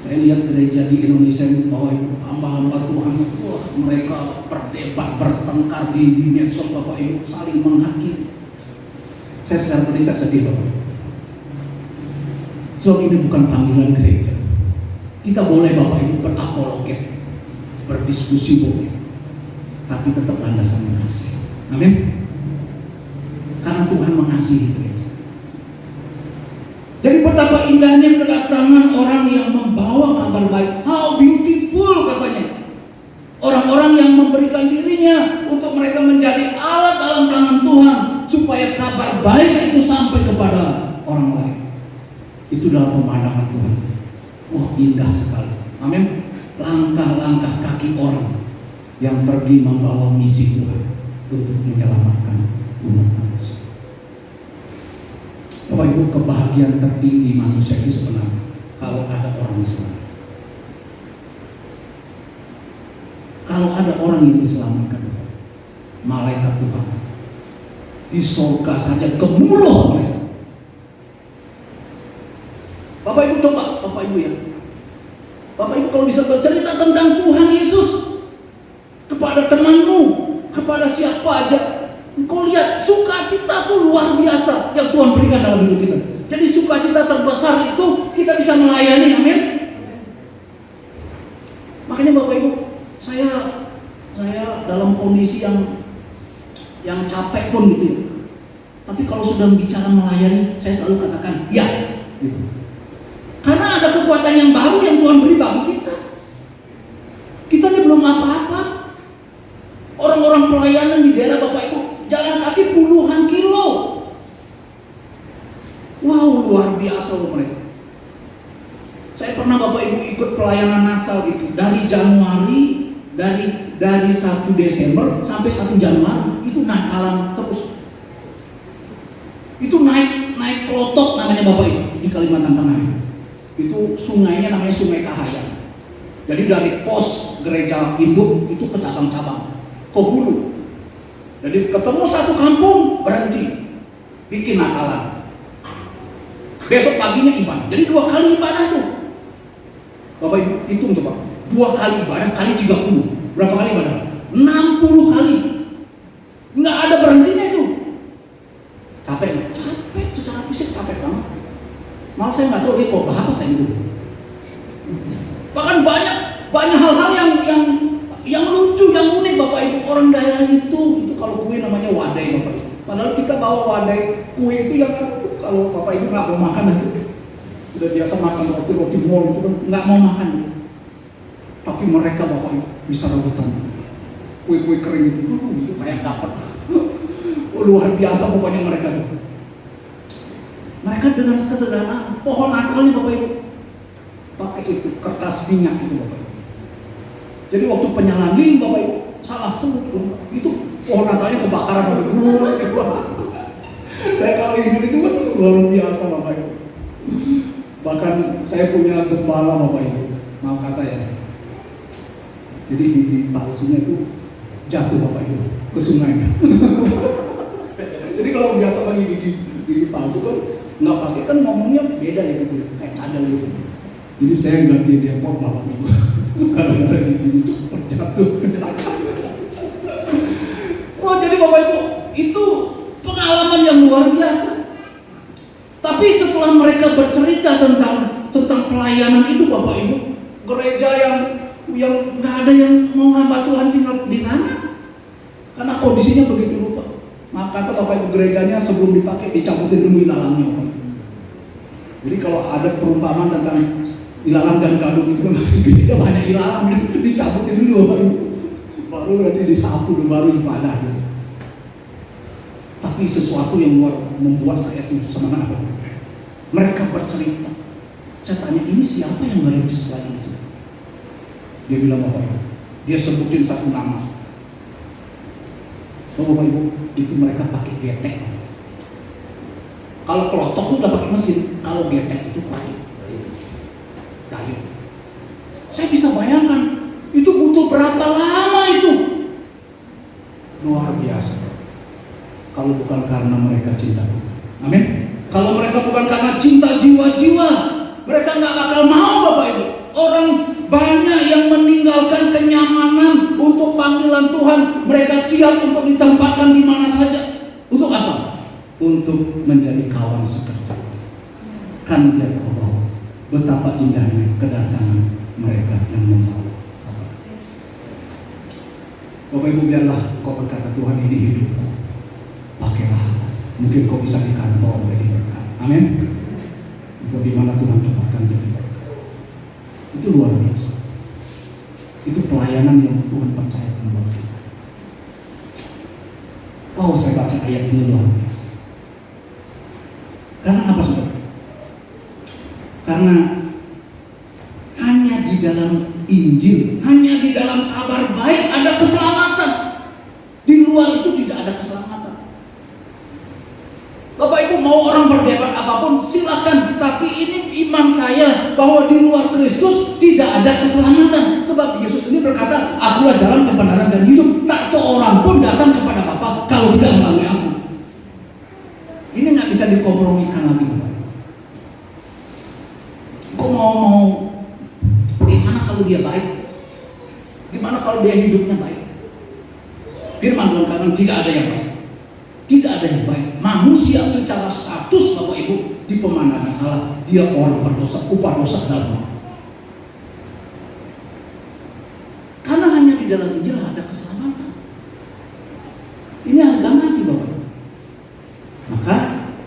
C: Saya lihat gereja di Indonesia ini bahwa hamba-hamba Tuhan, wah, mereka berdebat, bertengkar di medsos, Bapak Ibu, saling menghakimi. Saya secara pribadi sedih, Bapak. Sebab ini bukan panggilan gereja. Kita boleh, Bapak Ibu, berapologet, berdiskusi boleh, tapi tetap landasan mengasihi. Amin. Karena Tuhan mengasihi gereja. Jadi betapa indahnya kedatangan orang yang membawa kabar baik. How beautiful katanya. Orang-orang yang memberikan dirinya untuk mereka menjadi alat dalam tangan Tuhan, supaya kabar baik itu sampai kepada orang lain. Itu dalam pemandangan Tuhan. Wah, indah sekali. Amin. Langkah-langkah kaki orang yang pergi membawa misi Tuhan untuk menyelamatkan umat manusia. Bapak Ibu, kebahagiaan tertinggi manusia itu sebenarnya kalau ada orang Islam. Kalau ada orang yang diselamatkan, malaikat Tuhan di surga saja gemuruh mereka. Bapak Ibu coba, Bapak Ibu ya, Bapak Ibu kalau bisa bercerita tentang Tuhan Yesus kepada temanmu, kepada siapa aja, engkau lihat sukacita tuh luar biasa yang Tuhan berikan dalam hidup kita. Jadi sukacita terbesar itu kita bisa melayani, amin. Makanya Bapak Ibu, saya dalam kondisi yang capek pun gitu ya. Tapi kalau sudah bicara melayani, saya selalu katakan ya, gitu. Karena ada kekuatan yang baru yang Tuhan beri bagi kita. Kita ini belum apa-apa. Orang-orang pelayanan di daerah Bapak Ibu jalan kaki puluhan kilo. Wow, luar biasa loh mereka. Saya pernah Bapak Ibu ikut pelayanan Natal gitu. Dari Januari, dari 1 Desember sampai 1 Januari itu Natalan terus. Itu naik klotok namanya Bapak Ibu di Kalimantan Tengah. Itu sungainya namanya Sungai Kahayan. Jadi dari pos gereja induk itu ke cabang-cabang, ke hulu. Jadi ketemu satu kampung, berhenti, bikin Natalan. Besok paginya ibadah. Jadi 2 kali ibadah tuh. Bapak Ibu hitung coba, 2 kali ibadah kali 30. Berapa kali ibadah? 60 kali. Nggak ada berhentinya itu. Capek, secara fisik capek banget. Malah saya nggak tahu dia kok apa saya itu. Bahkan banyak hal-hal yang lucu, yang unik Bapak Ibu. Orang daerah itu kalau kue namanya wadai Bapak Ibu. Padahal kita bawa wadai kue itu yang kalau Bapak Ibu nggak mau makan itu. Udah biasa makan roti mall itu kan nggak mau makan. Tapi mereka Bapak Ibu bisa rebutan kue-kue kering itu kayak dapat. Luar biasa pokoknya mereka. Mereka dengan kesederhanaan pohon Natalnya Bapak Ibu pakai itu kertas minyak itu Bapak Ibu. Jadi waktu penyalaan lilin Bapak Ibu salah sebut itu pohon Natalnya kebakaran Bapak Ibu. Saya kalau ini itu kan luar biasa Bapak Ibu. Bahkan saya punya gembala Bapak Ibu, mau kata ya. Jadi gigi palsunya itu jatuh Bapak Ibu ke sungai. Jadi kalau biasa bagi gigi palsu kan nggak pakai kan ngomongnya beda ya gitu, kayak cadel gitu. Jadi saya ganti depot Bapak Ibu. Karena gigi itu jatuh ke belakang. Oh jadi Bapak Ibu itu pengalaman yang luar biasa. Tapi setelah mereka bercerita tentang pelayanan itu Bapak Ibu, gereja yang nggak ada yang mau hamba Tuhan tinggal di sana karena kondisinya begitu rupa. Maka kata Bapak Ibu gerejanya sebelum dipakai dicabutin dulu ilalannya Bapak Ibu. Jadi kalau ada perumpamaan tentang ilalang dan gadung itu kan gereja banyak ilalang dicabutin dulu Bapak Ibu. Baru nanti disapu dulu baru ibadah. Tapi sesuatu yang membuat saya itu semangat Bapak Ibu. Mereka bercerita. Saya tanya ini siapa yang merintis lagi di sini? Dia bilang Bapak Ibu, dia sebutin satu nama. Oh Bapak Ibu, itu mereka pakai getek. Kalau kelotok itu udah pakai mesin, kalau getek itu pakai kayu. Saya bisa bayangkan, itu butuh berapa Luar biasa. Kalau bukan karena mereka cinta Tuhan. Amin. Kalau mereka bukan karena cinta jiwa-jiwa, mereka nggak bakal mau, Bapak Ibu. Orang banyak yang meninggalkan kenyamanan untuk panggilan Tuhan. Mereka siap untuk ditempatkan di mana saja. Untuk apa? Untuk menjadi kawan sekerja. Kan dia tahu bahwa betapa indahnya kedatangan mereka yang membawa kabar. Bapak Ibu, biarlah kau berkata, Tuhan ini hidupku, pakailah. Mungkin kau bisa di kantor jadi berkat. Amin. Engkau di mana Tuhan tempatkan jadi berkat. Itu luar biasa. Itu pelayanan yang Tuhan percayakan buat kita. Oh, saya baca ayat ini luar biasa. Karena apa, saudara? Karena hanya di dalam Injil, hanya di dalam kabar baik ada keselamatan. Di luar itu tidak ada keselamatan. Bapak Ibu mau orang berdebat apapun silakan, tapi ini iman saya bahwa di luar Kristus tidak ada keselamatan. Sebab Yesus ini berkata, akulah jalan, kebenaran dan hidup. Tak seorang pun datang kepada Bapa kalau tidak melalui aku. Ini nggak bisa dikompromikan lagi, Bapak. Kok mau gimana kalau dia baik? Gimana kalau dia hidupnya baik? Firman Tuhan katakan tidak ada yang baik. Tidak ada yang baik. Manusia secara status, Bapak Ibu, di pemandangan Allah, dia orang berdosa, upah dosa dalam maut. Karena hanya di dalam Injil ada keselamatan. Ini harga mati, Bapak Ibu. Maka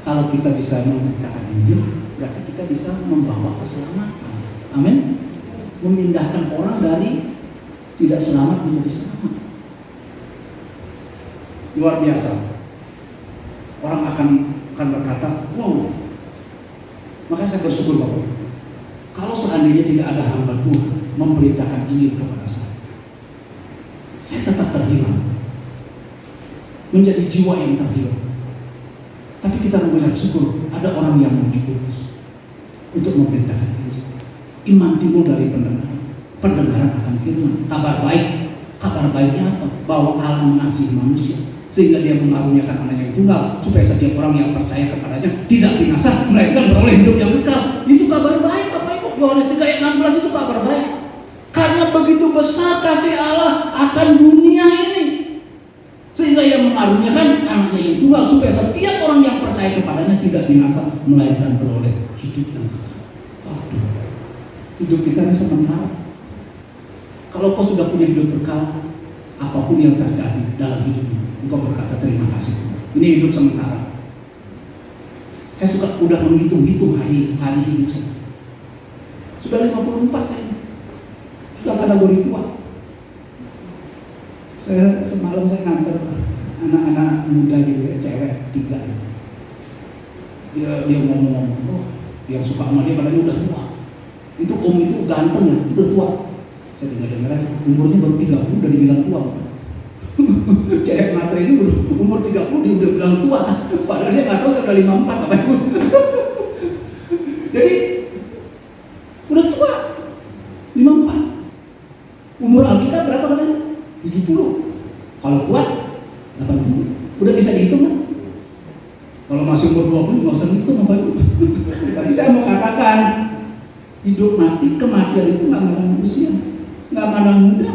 C: kalau kita bisa memberitakan Injil, berarti kita bisa membawa keselamatan. Amin. Memindahkan orang dari tidak selamat menjadi selamat. Luar biasa. Orang akan berkata, wow. Maka saya bersyukur, Bapak. Kalau seandainya tidak ada hamba Tuhan memberitakan Injil kepada saya tetap terhilang, menjadi jiwa yang terhilang. Tapi kita mengucap syukur ada orang yang mau diutus untuk memberitakan Injil. Iman timbul dari pendengaran, pendengaran akan firman. Kabar baik. Kabar baiknya apa? Bahwa Allah mengasihi manusia sehingga dia mengaruniakan anaknya yang tunggal supaya setiap orang yang percaya kepadanya tidak binasa melainkan beroleh hidup yang kekal. Itu kabar baik, Bapak Ibu. Yohanes 3 ayat 16 itu kabar baik. Karena begitu besar kasih Allah akan dunia ini sehingga ia mengaruniakan anaknya yang tunggal supaya setiap orang yang percaya kepadanya tidak binasa melainkan beroleh hidup yang kekal. Waduh, hidup kita ini sementara. Kalau kau sudah punya hidup kekal, apapun yang terjadi dalam hidup ini, engkau berkata terima kasih. Ini hidup sementara. Saya suka udah menghitung-hitung hari hidup saya. Sudah 54 saya. Sudah kategori tua. Semalam saya nganter anak-anak muda gitu ya, cewek 3. Dia ngomong-ngomong, oh, yang suka sama dia padahal udah tua. Itu itu ganteng ya, udah tua. Saya dengar umurnya baru 30 udah dibilang tua. Cewek matre ini umur 30 dia udah bilang tua. Padahal dia nggak tahu saya udah 54 apa itu. Jadi udah tua 54. Umur Alkitab berapa kan? 70. Kalau kuat 80. Udah bisa dihitung kan? Kalau masih umur 20 nggak usah dihitung apa itu. Tapi saya mau katakan hidup mati kematian itu nggak mandang usia, nggak mandang muda,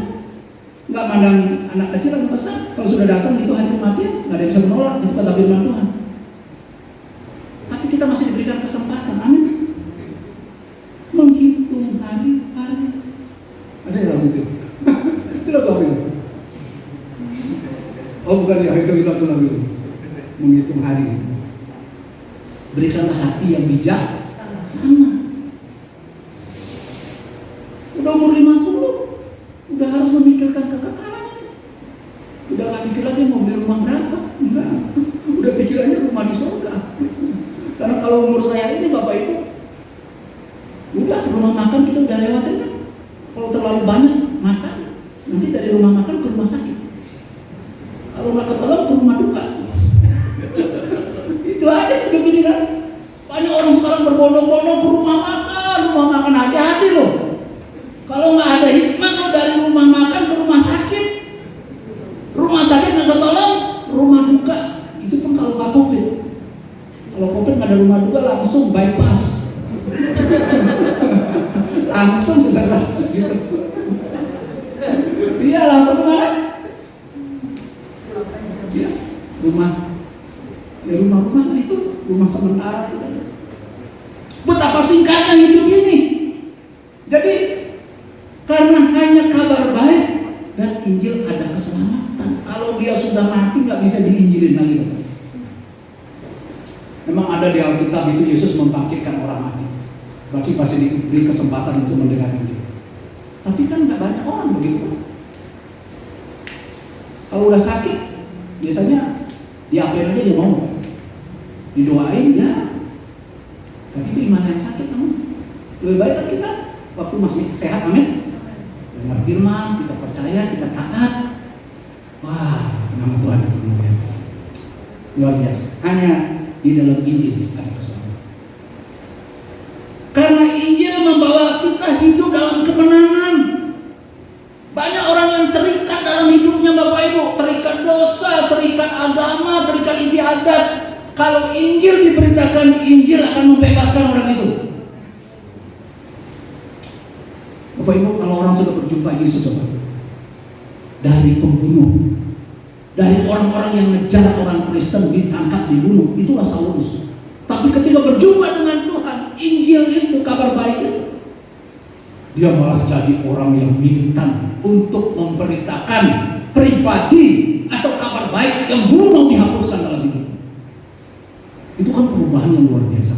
C: nggak mandang anak kecil atau besar. Kalau sudah datang itu hari kematian nggak ada yang bisa menolak. Itu kata firman Tuhan. Tapi kita masih diberikan kesempatan, amin. Menghitung hari-hari. Ada yang lagu itu? Itu lagu itu. Oh bukan ya, itu lagu itu. Menghitung hari. Berikanlah hati yang bijak sama. Udah umur 50, udah harus memikirkan kekekalan. Udah gak mikir lagi mau beli rumah berapa. Enggak. Udah pikirannya rumah di surga. Karena kalau umur saya ini Bapak Ibu, udah rumah makan kita udah lewatin kan. Kalau terlalu banyak makan, nanti dari rumah makan ke rumah sakit. Kalau nggak ketolong ke rumah duka. Itu aja hidup ini kan. Banyak orang sekarang berbondong-bondong ke rumah makan hati-hati loh. Kalau nggak ada hikmat lo dari rumah makan ke rumah sakit nggak ketolong. ada rumah duka langsung bypass. Langsung saudara gitu. Iya, langsung kemana? Ya, rumah itu rumah sementara itu. Betapa singkatnya hidup ini. Jadi karena hanya kabar baik dan Injil ada keselamatan. Kalau dia sudah mati nggak bisa diinjilin lagi. Memang ada di Alkitab itu Yesus membangkitkan orang mati. Berarti pasti diberi kesempatan untuk mendengar Injil. Tapi kan nggak banyak orang begitu. Kalau udah sakit, biasanya diapain aja dia mau, didoain ya. Tapi itu iman yang sakit namun lebih baik kan kita waktu masih sehat, amin. Dengar firman, kita percaya, kita taat. Wah, nama Tuhan kemuliaan. Luar biasa. Hanya di dalam Injil ada keselamatan. Karena Injil membawa kita hidup dalam kemenangan. Banyak orang yang terikat dalam hidupnya Bapak Ibu, terikat dosa, terikat agama, terikat istiadat. Kalau Injil diberitakan, Injil akan membebaskan orang itu. Bapak Ibu, kalau orang sudah berjumpa Yesus, dari pembunuh, dari orang-orang yang ngejar orang Kristen, ditangkap, dibunuh, itulah Saulus. Tapi ketika berjumpa dengan Tuhan, Injil itu, kabar baik itu, dia malah jadi orang yang militan untuk memberitakan pribadi atau kabar baik yang belum dihapuskan dalam hidup. Itu kan perubahan yang luar biasa.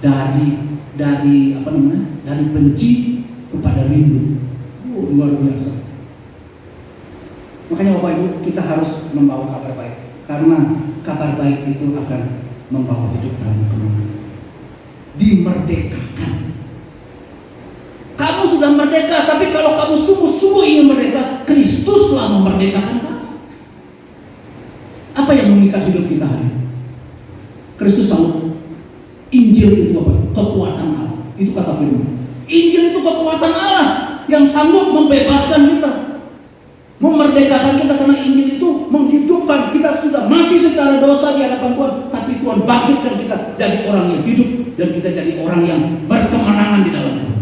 C: Dari apa namanya? Dari benci kepada rindu. Luar biasa. Makanya Bapak Ibu, kita harus membawa kabar baik. Karena kabar baik itu akan membawa hidup dalam kemenangan. Dimerdekakan. Kamu sudah merdeka, tapi kalau kamu sungguh-sungguh ingin merdeka, Kristus telah memerdekakan kamu. Apa yang mengikat hidup kita hari ini? Kristus sanggup. Injil itu apa? Kekuatan Allah. Itu kata firman. Injil itu kekuatan Allah yang sanggup membebaskan kita, memerdekakan kita, karena Injil itu menghidupkan kita. Sudah mati secara dosa di hadapan Tuhan, tapi Tuhan bangkitkan kita jadi orang yang hidup, dan kita jadi orang yang berkemenangan di dalam Tuhan.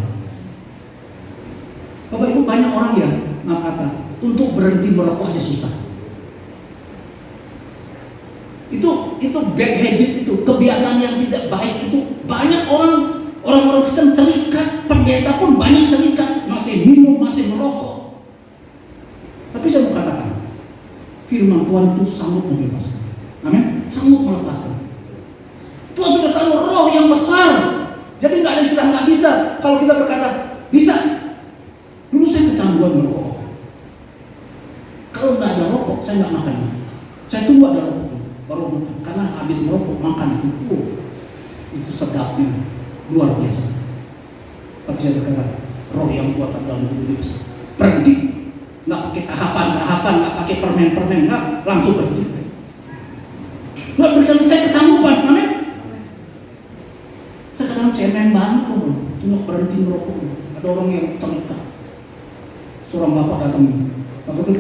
C: Bapak Ibu, banyak orang yang kata untuk berhenti merokok aja susah. Itu bad habit, itu kebiasaan yang tidak baik. Itu banyak orang Kristen terikat, pendeta pun banyak terikat, masih minum, masih merokok. Tapi saya mau katakan, firman Tuhan itu sanggup membebaskan. Amin, sanggup melepaskan. Tuhan sudah tahu roh yang besar, jadi nggak ada istilah nggak bisa. Kalau kita berkata bisa, dulu saya kecanduan merokok. Kalau nggak ada rokok, saya nggak makan. Saya tunggu ada rokok baru makan, karena habis merokok makan itu sedapnya luar biasa. Tapi saya berkata, roh yang kuat dalam tubuh bisa berhenti, nggak pakai tahapan, nggak pakai permen, nggak langsung berhenti. Tuhan berikan saya kesanggupan, amin. Sekarang cemen banget loh, cuma berhenti merokok. Ada orang yang terikat. Seorang bapak datang, bapak tuh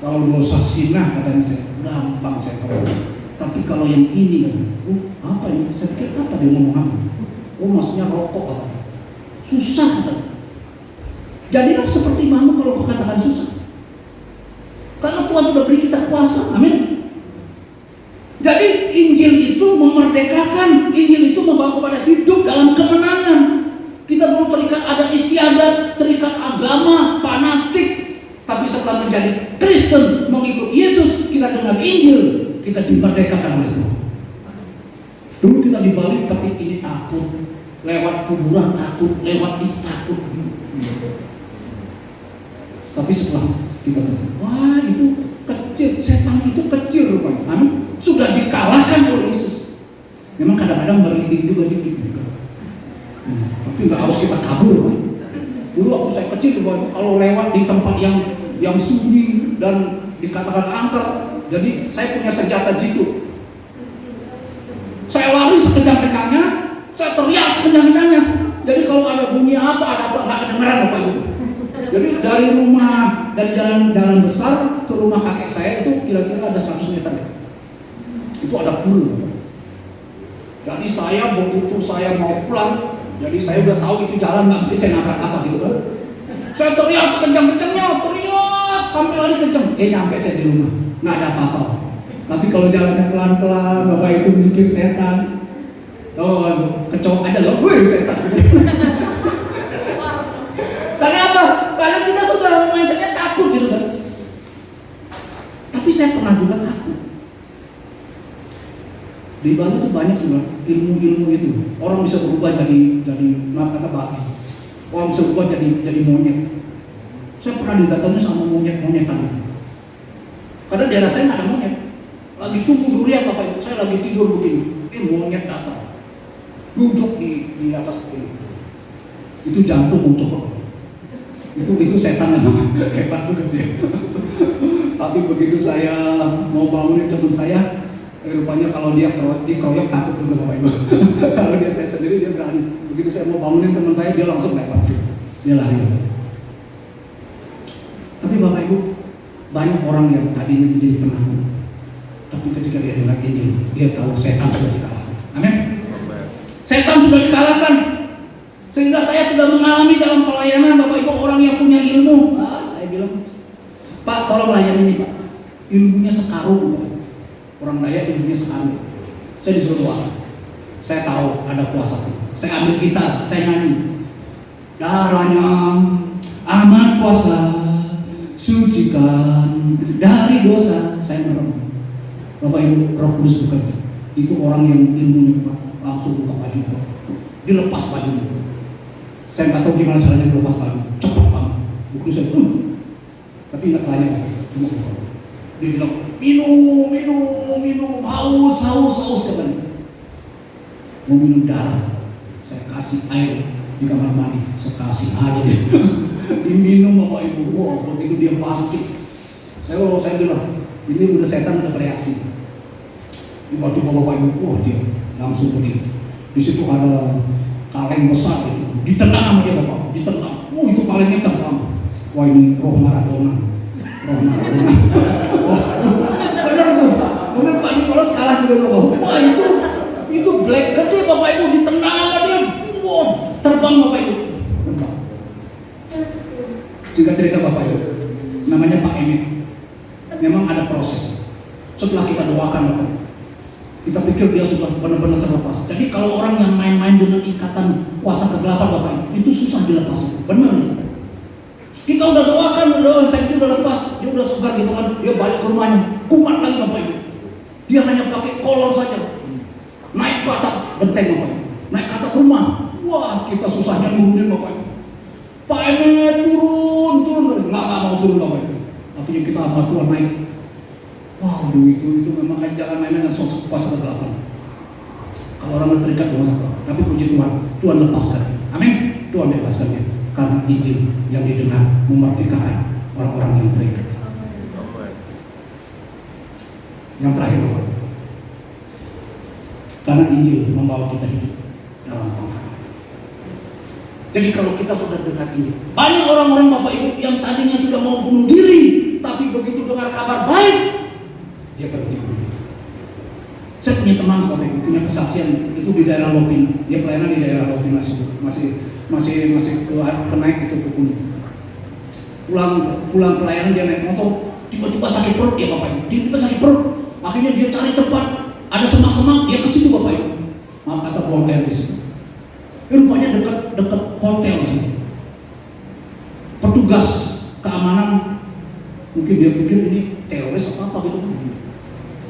C: kalau dosa sinah katanya saya gampang saya tahu. Tapi kalau yang ini kan, apa ini? Saya pikir apa dia ngomong apa? Maksudnya rokok apa? Susah katanya. Jadilah seperti kamu kalau kau katakan susah. Karena Tuhan sudah beri kita kuasa, amin. Jadi Injil itu memerdekakan, Injil itu membawa kepada hidup dalam kemenangan. Kita dulu terikat adat istiadat, terikat agama, fanatik. Tapi setelah menjadi Kristen, mengikut Yesus, kita dengar Injil, kita dimerdekakan oleh Tuhan. Dulu kita di Bali, tapi ini takut, lewat kuburan takut, lewat itu takut. Tapi setelah kita berkata, wah itu kecil, setan itu kecil rupanya. Amin. Sudah dikalahkan oleh Yesus. Memang kadang-kadang merinding juga dikit. Tapi nggak harus kita kabur. Dulu waktu saya kecil, kalau lewat di tempat yang sunyi dan dikatakan angker, jadi saya punya senjata jitu. Saya lari sekencang-kencangnya, saya teriak sekencang-kencangnya. Jadi kalau ada bunyi ada nggak kedengeran Bapak Ibu. Jadi dari rumah, dari jalan besar ke rumah kakek saya itu kira-kira ada 100 meter. Itu ada guru. Jadi saya begitu saya mau pulang, jadi saya udah tahu itu jalan, nggak mungkin saya nabrak apa gitu kan. Saya teriak sekencang-kencangnya, teriak sampai lari kencang. Nyampe saya di rumah, nggak ada apa-apa. Tapi kalau jalannya pelan-pelan, Bapak Ibu mikir setan. Oh, kecoak aja loh, wih setan. Karena apa? Karena kita sudah mindsetnya takut gitu kan. Tapi saya pernah juga takut. Di Bali itu banyak sebenarnya ilmu-ilmu itu. Orang bisa berubah jadi maaf kata babi. Orang bisa berubah jadi monyet. Saya pernah didatangi sama monyet tadi. Karena daerah saya nggak ada monyet. Lagi tunggu durian Bapak Ibu, saya lagi tidur begini. Monyet datang. Duduk di atas ini. Itu jantung untuk itu setan memang hebat juga dia. Tapi begitu saya mau bangunin teman saya, rupanya kalau dia dikeroyok takut juga Bapak Ibu. Kalau dia saya sendiri dia berani. Begitu saya mau bangunin teman saya dia langsung lewat. Dia lari. Tapi Bapak Ibu, banyak orang yang tadinya menjadi penakut. Tapi ketika dia dengar Injil, dia tahu setan sudah dikalahkan. Amin. Setan sudah dikalahkan. Sehingga saya sudah mengalami dalam pelayanan Bapak Ibu orang yang punya ilmu. Saya bilang, Pak tolong layani ini Pak. Ilmunya sekarung Pak. Orang Daya ilmunya sekarung. Saya disuruh doa. Saya tahu ada kuasa. Saya ambil gitar, saya nyanyi. Darahnya amat kuasa, sucikan dari dosa. Saya merem. Bapak Ibu Roh Kudus bekerja. Itu orang yang ilmunya Pak. Langsung buka baju Pak. Dilepas bajunya. Saya nggak tahu gimana caranya melepas baju, cepat banget. Begitu saya, tapi nggak tanya, cuma dia bilang minum, haus katanya. Mau minum darah, saya kasih air di kamar mandi, saya kasih aja dia. Diminum Bapak Ibu, wah begitu dia bangkit. Saya bilang, ini udah setan udah bereaksi. Tiba-tiba Bapak Ibu, wah dia langsung berdiri. Di situ ada kaleng besar itu. Ditendang sama dia Bapak, ditendang. Itu kalengnya terbang. Wah ini roh Maradona. Bener tuh, bener Pak Nikolas kalah juga tuh. Wah itu black gede Bapak Ibu, ditendang sama dia. Wow, terbang Bapak Ibu. Terbang. Singkat cerita Bapak Ibu, namanya Pak Emet. Memang ada proses. Setelah kita doakan Bapak, kita pikir dia sudah benar-benar terlepas. Jadi kalau orang yang main-main dengan ikatan kuasa kegelapan Bapak itu susah dilepas. Benar nih. Kita udah doakan, saya udah lepas, dia udah segar gitu kan, dia balik ke rumahnya, kumat lagi Bapak Ibu. Dia hanya pakai kolor saja, naik ke atap genteng Bapak Ibu, naik ke atap rumah. Wah kita susahnya nurunin Bapak Ibu. Pak Emet turun, nggak mau turun Bapak Ibu. Akhirnya kita bantuan naik. Wow, itu memang jangan main-main dengan kuasa kegelapan. Kalau orang terikat dosa, tapi puji Tuhan lepaskan. Amin. Tuhan lepaskannya karena Injil yang didengar memerdekakan orang-orang yang terikat. Yang terakhir, Bapak. Karena Injil membawa kita hidup dalam pengharapan. Jadi kalau kita sudah dengar Injil, banyak orang-orang Bapak Ibu yang tadinya sudah mau bunuh diri, tapi begitu dengar kabar baik, dia berhenti. Saya punya teman Bapak Ibu, punya kesaksian itu di daerah Lopin. Dia pelayanan di daerah Lopin masih ke naik itu ke gunung. Pulang pelayanan dia naik motor, tiba-tiba sakit perut dia Bapak Ibu. Tiba-tiba sakit perut. Akhirnya dia cari tempat ada semak-semak, dia ke situ Bapak Ibu. Maaf kata buang air di situ. Rupanya dekat hotel sih. Petugas keamanan mungkin dia pikir ini teroris atau apa gitu.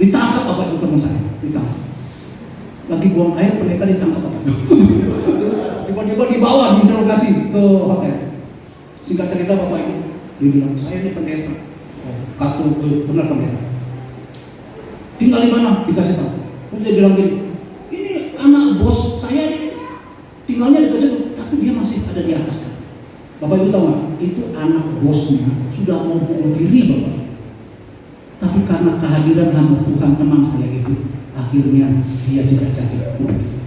C: Ditangkap Bapak Ibu teman saya, ditangkap. Lagi buang air, pendeta ditangkap Bapak Ibu. Terus tiba-tiba dibawa diinterogasi ke hotel. Singkat cerita Bapak Ibu, dia bilang saya ini pendeta. Kartu benar pendeta. Tinggal di mana? Dikasih tahu. Terus dia bilang gini, ini anak bos saya tinggalnya dekat situ, tapi dia masih ada di atas. Bapak Ibu tahu nggak? Itu anak bosnya sudah mau bunuh diri Bapak. Tapi karena kehadiran hamba Tuhan teman saya itu, akhirnya dia tidak jadi bunuh diri.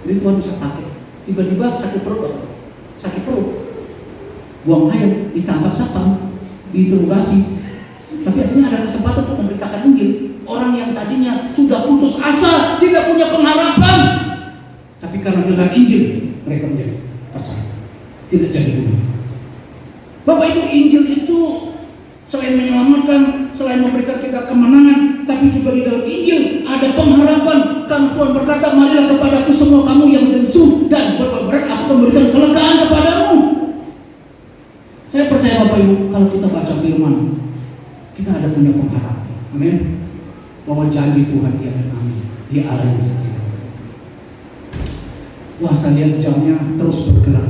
C: Jadi Tuhan bisa pakai. Tiba-tiba sakit perut Bapak. Sakit perut. Buang air, ditangkap satpam, diinterogasi. Tapi akhirnya ada kesempatan untuk memberitakan Injil. Orang yang tadinya sudah putus asa, tidak punya pengharapan, tapi karena dengan Injil mereka menjadi percaya, tidak jadi bunuh. Bapak Ibu, Injil itu selain menyelamatkan, selain memberikan kita kemenangan, tapi juga di dalam Injil ada pengharapan. Kan Tuhan berkata, marilah kepadaku semua kamu yang lesu dan berberat, aku akan memberikan kelegaan kepadamu. Saya percaya Bapak Ibu, kalau kita baca firman, kita ada punya pengharapan. Amin. Bahwa janji Tuhan dia dan amin. Dia Allah yang setia. Wah, saya lihat jamnya terus bergerak.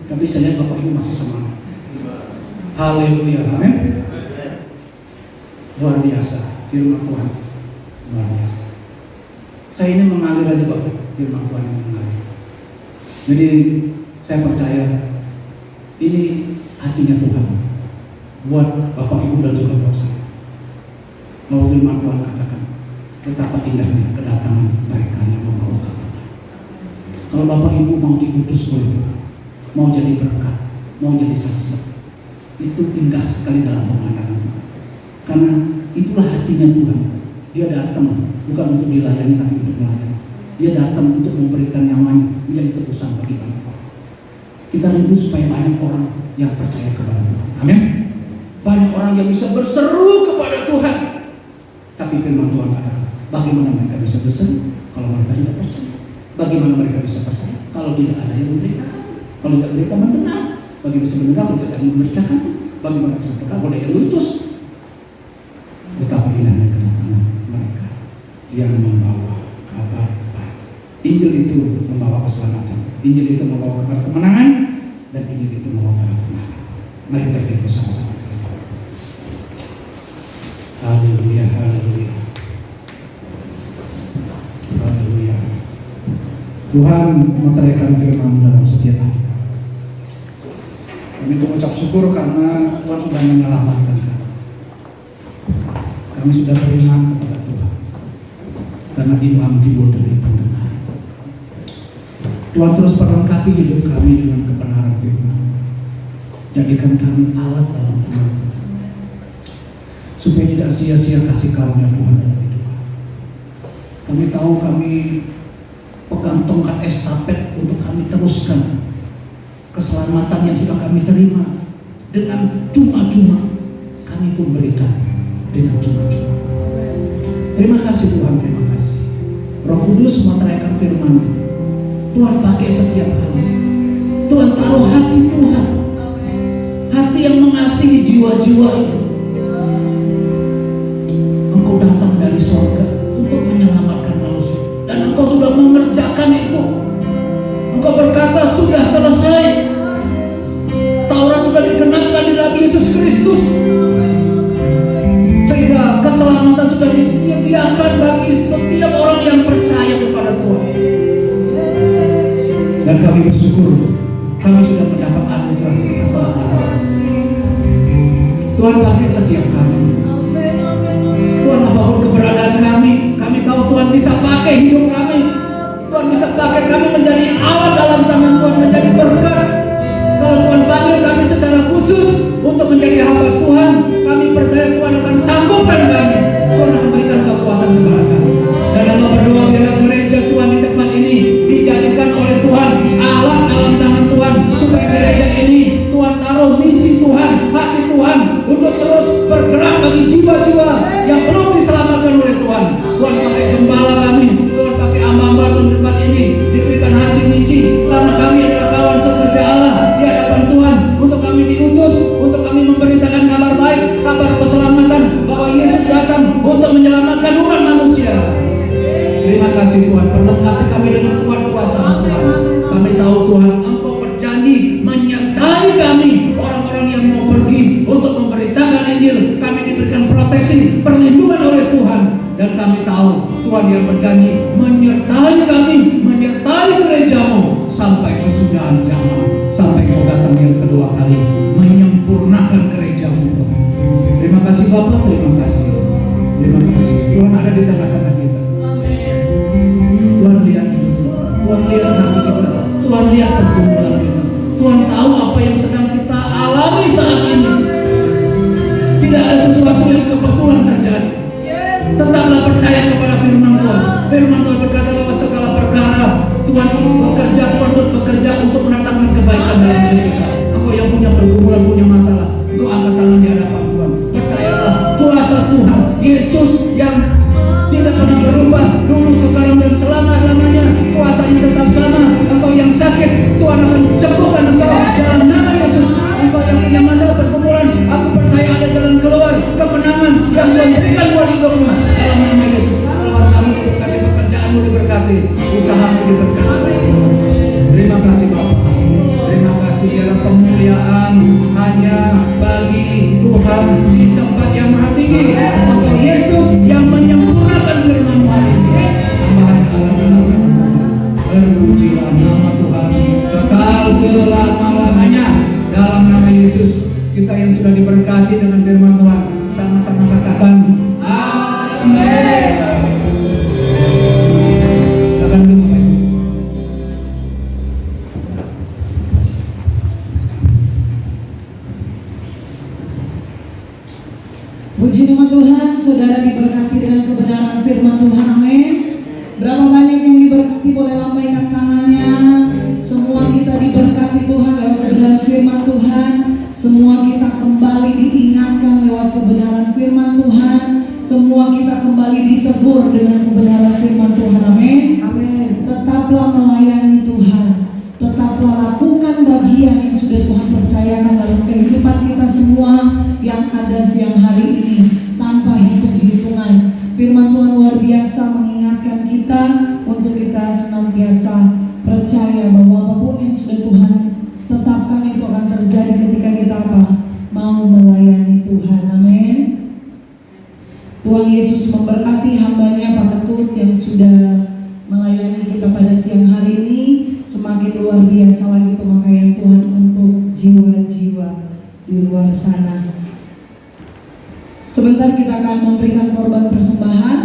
C: Tapi saya lihat Bapak Ibu masih semangat. Haleluya, amin. Luar biasa firman Tuhan, luar biasa. Saya ini mengalir aja Bapak, firman Tuhan yang mengalir. Jadi saya percaya ini hatinya Tuhan buat Bapak Ibu dan juga buat saya. Mau firman Tuhan katakan betapa indahnya kedatangan mereka yang membawa kabar. Kalau Bapak Ibu mau diutus oleh Tuhan, mau jadi berkat, mau jadi saksi, itu indah sekali dalam pemandangan Tuhan. Karena itulah hatinya Tuhan. Dia datang bukan untuk dilayani, tapi untuk melayani. Dia datang untuk memberikan nyawanya menjadi tebusan bagi banyak orang. Kita rindu supaya banyak orang yang percaya kepada Tuhan. Amin. Banyak orang yang bisa berseru kepada Tuhan. Tapi firman Tuhan katakan, bagaimana mereka bisa berseru kalau mereka tidak percaya? Bagaimana mereka bisa percaya kalau tidak ada yang memberitakan? Kalau tidak mereka mendengar, bagaimana bisa mendengar kalau tidak ada yang memberitakan? Bagaimana bisa berkata kalau ada yang diutus? Betapa indahnya kedatangan mereka yang membawa kabar baik. Injil itu membawa keselamatan, Injil itu membawa kepada kemenangan, dan Injil itu membawa kepada kemenangan. Mari kita berdoa bersama-sama. Haleluya, haleluya, haleluya. Tuhan meteraikan firman dalam setiap hari. Kami mengucap syukur karena Tuhan sudah menyelamatkan kami. Kami sudah beriman kepada Tuhan karena iman timbul dari pendengaran. Tuhan terus perlengkapi hidup kami dengan kebenaran firman. Jadikan kami alat dalam tangan Tuhan, supaya tidak sia-sia kasih karunia Tuhan dalam hidup kami. Kami tahu kami pegang tongkat estafet untuk kami teruskan keselamatan yang sudah kami terima dengan cuma-cuma. Kami pun berikan dengan cuma-cuma. Terima kasih Tuhan, terima kasih. Roh Kudus meteraikan firman. Tuhan pakai setiap kami. Tuhan taruh hati Tuhan, hati yang mengasihi jiwa-jiwa itu. Engkau datang dari surga untuk menyelamatkan manusia, dan Engkau sudah mengerjakan itu. Engkau berkata sudah selesai. Taurat sudah digenapkan di dalam Yesus Kristus, sehingga keselamatan sudah disediakan bagi setiap orang yang percaya kepada Tuhan. Dan kami bersyukur kami sudah mendapat anugerah keselamatan. Tuhan pakai setiap kami. Tuhan, apapun keberadaan kami, kami tahu Tuhan bisa pakai hidup kami. Tuhan bisa pakai kami menjadi alat dalam tangan Tuhan, menjadi berkat. Kalau Tuhan panggil kami secara khusus untuk menjadi hamba Tuhan, kami percaya Tuhan akan sanggupkan kami. Tuhan akan berikan kekuatan kepada kami. Dan dalam berdoa biarlah gereja Tuhan di tempat ini dijadikan oleh Tuhan alat dalam tangan Tuhan, supaya gereja ini Tuhan taruh misi Tuhan, hati Tuhan untuk terus bergerak bagi jiwa-jiwa yang belum diselamatkan oleh Tuhan. Tuhan pakai gembala kami, Tuhan pakai hamba-hamba di tempat ini diberikan hati misi, karena kami adalah kawan sekerja Allah di hadapan Tuhan, untuk kami diutus, untuk kami memberitakan kabar baik, kabar keselamatan, bahwa Yesus datang untuk menyelamatkan umat manusia. Terima kasih Tuhan, perlengkapi kami dengan kuat kuasa Tuhan. Kami tahu Tuhan, Engkau berjanji menyertai kami, orang-orang yang mau pergi untuk memberitakan Injil. Kami diberikan proteksi, perlindungan oleh Tuhan. Dan kami tahu Tuhan yang berjanji menyertai kami, menyertai gerejamu sampai kesudahan zaman, sampai Kau datang yang kedua kali menyempurnakan gerejamu Tuhan. Terima kasih Bapak, terima kasih. Terima kasih Tuhan ada di tengah-tengah kita. Tuhan lihat hidup kita, Tuhan lihat hati kita, Tuhan lihat pergumulan kita. Tuhan tahu apa yang sedang kita alami saat ini. Tidak ada sesuatu bagi Tuhan di tempat yang maha tinggi, untuk Yesus yang menyempurnakan firman hari ini. Tambahan Allah, berpujilah nama Tuhan kekal selama-lamanya. Dalam nama Yesus, kita yang sudah diberkati dengan firman Tuhan, sama-sama katakan amin. Silakan duduk, Pak.
A: Puji nama Tuhan, saudara diberkati dengan kebenaran firman Tuhan, amin. Berapa banyak yang diberkati, boleh lambaikan tangannya. Semua kita diberkati Tuhan lewat kebenaran firman Tuhan. Semua kita kembali diingatkan lewat kebenaran firman Tuhan. Semua kita kembali ditegur dengan kebenaran firman Tuhan, amin.
D: Amin.
A: Tetaplah melayani Tuhan. Tetaplah lakukan bagian yang sudah Tuhan percayakan dalam kehidupan kita semua yang ada siang hari ini, tanpa hitung-hitungan. Firman Tuhan luar biasa mengingatkan kita untuk kita senantiasa percaya bahwa apapun yang sudah Tuhan tetapkan itu akan terjadi ketika kita apa? Mau melayani Tuhan, amin. Tuhan Yesus memberkati hambanya Pak Ketut yang sudah melayani kita pada siang hari ini. Semakin luar biasa lagi pemakaian Tuhan untuk jiwa-jiwa di luar sana. Sebentar kita akan memberikan korban persembahan,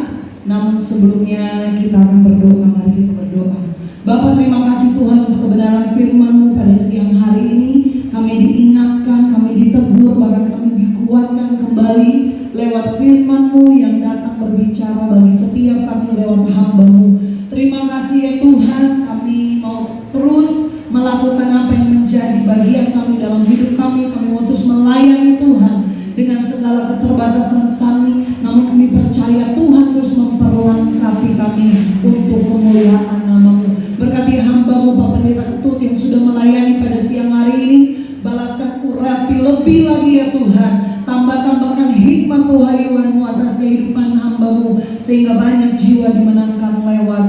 A: namun sebelumnya kita akan berdoa. Mari kita berdoa. Bapa, terima kasih Tuhan untuk kebenaran firman-Mu pada siang hari ini. Kami diingatkan, kami ditegur, bahkan kami dikuatkan kembali lewat firman-Mu yang datang berbicara bagi setiap kami lewat hamba-Mu. Terima kasih ya Tuhan, kami mau terus melakukan apa yang menjadi bagian kami dalam hidup kami. Kami mau terus melayani Tuhan dengan segala keterbatasan kami, namun kami percaya Tuhan terus memperlengkapi kami untuk kemuliaan nama-Mu. Berkati hamba-Mu Pak Pendeta Ketut yang sudah melayani pada siang hari ini. Balaskan urapi lebih lagi ya Tuhan. Tambahkan hikmat kewahyuan-Mu atas kehidupan hamba-Mu, sehingga banyak jiwa dimenangkan lewat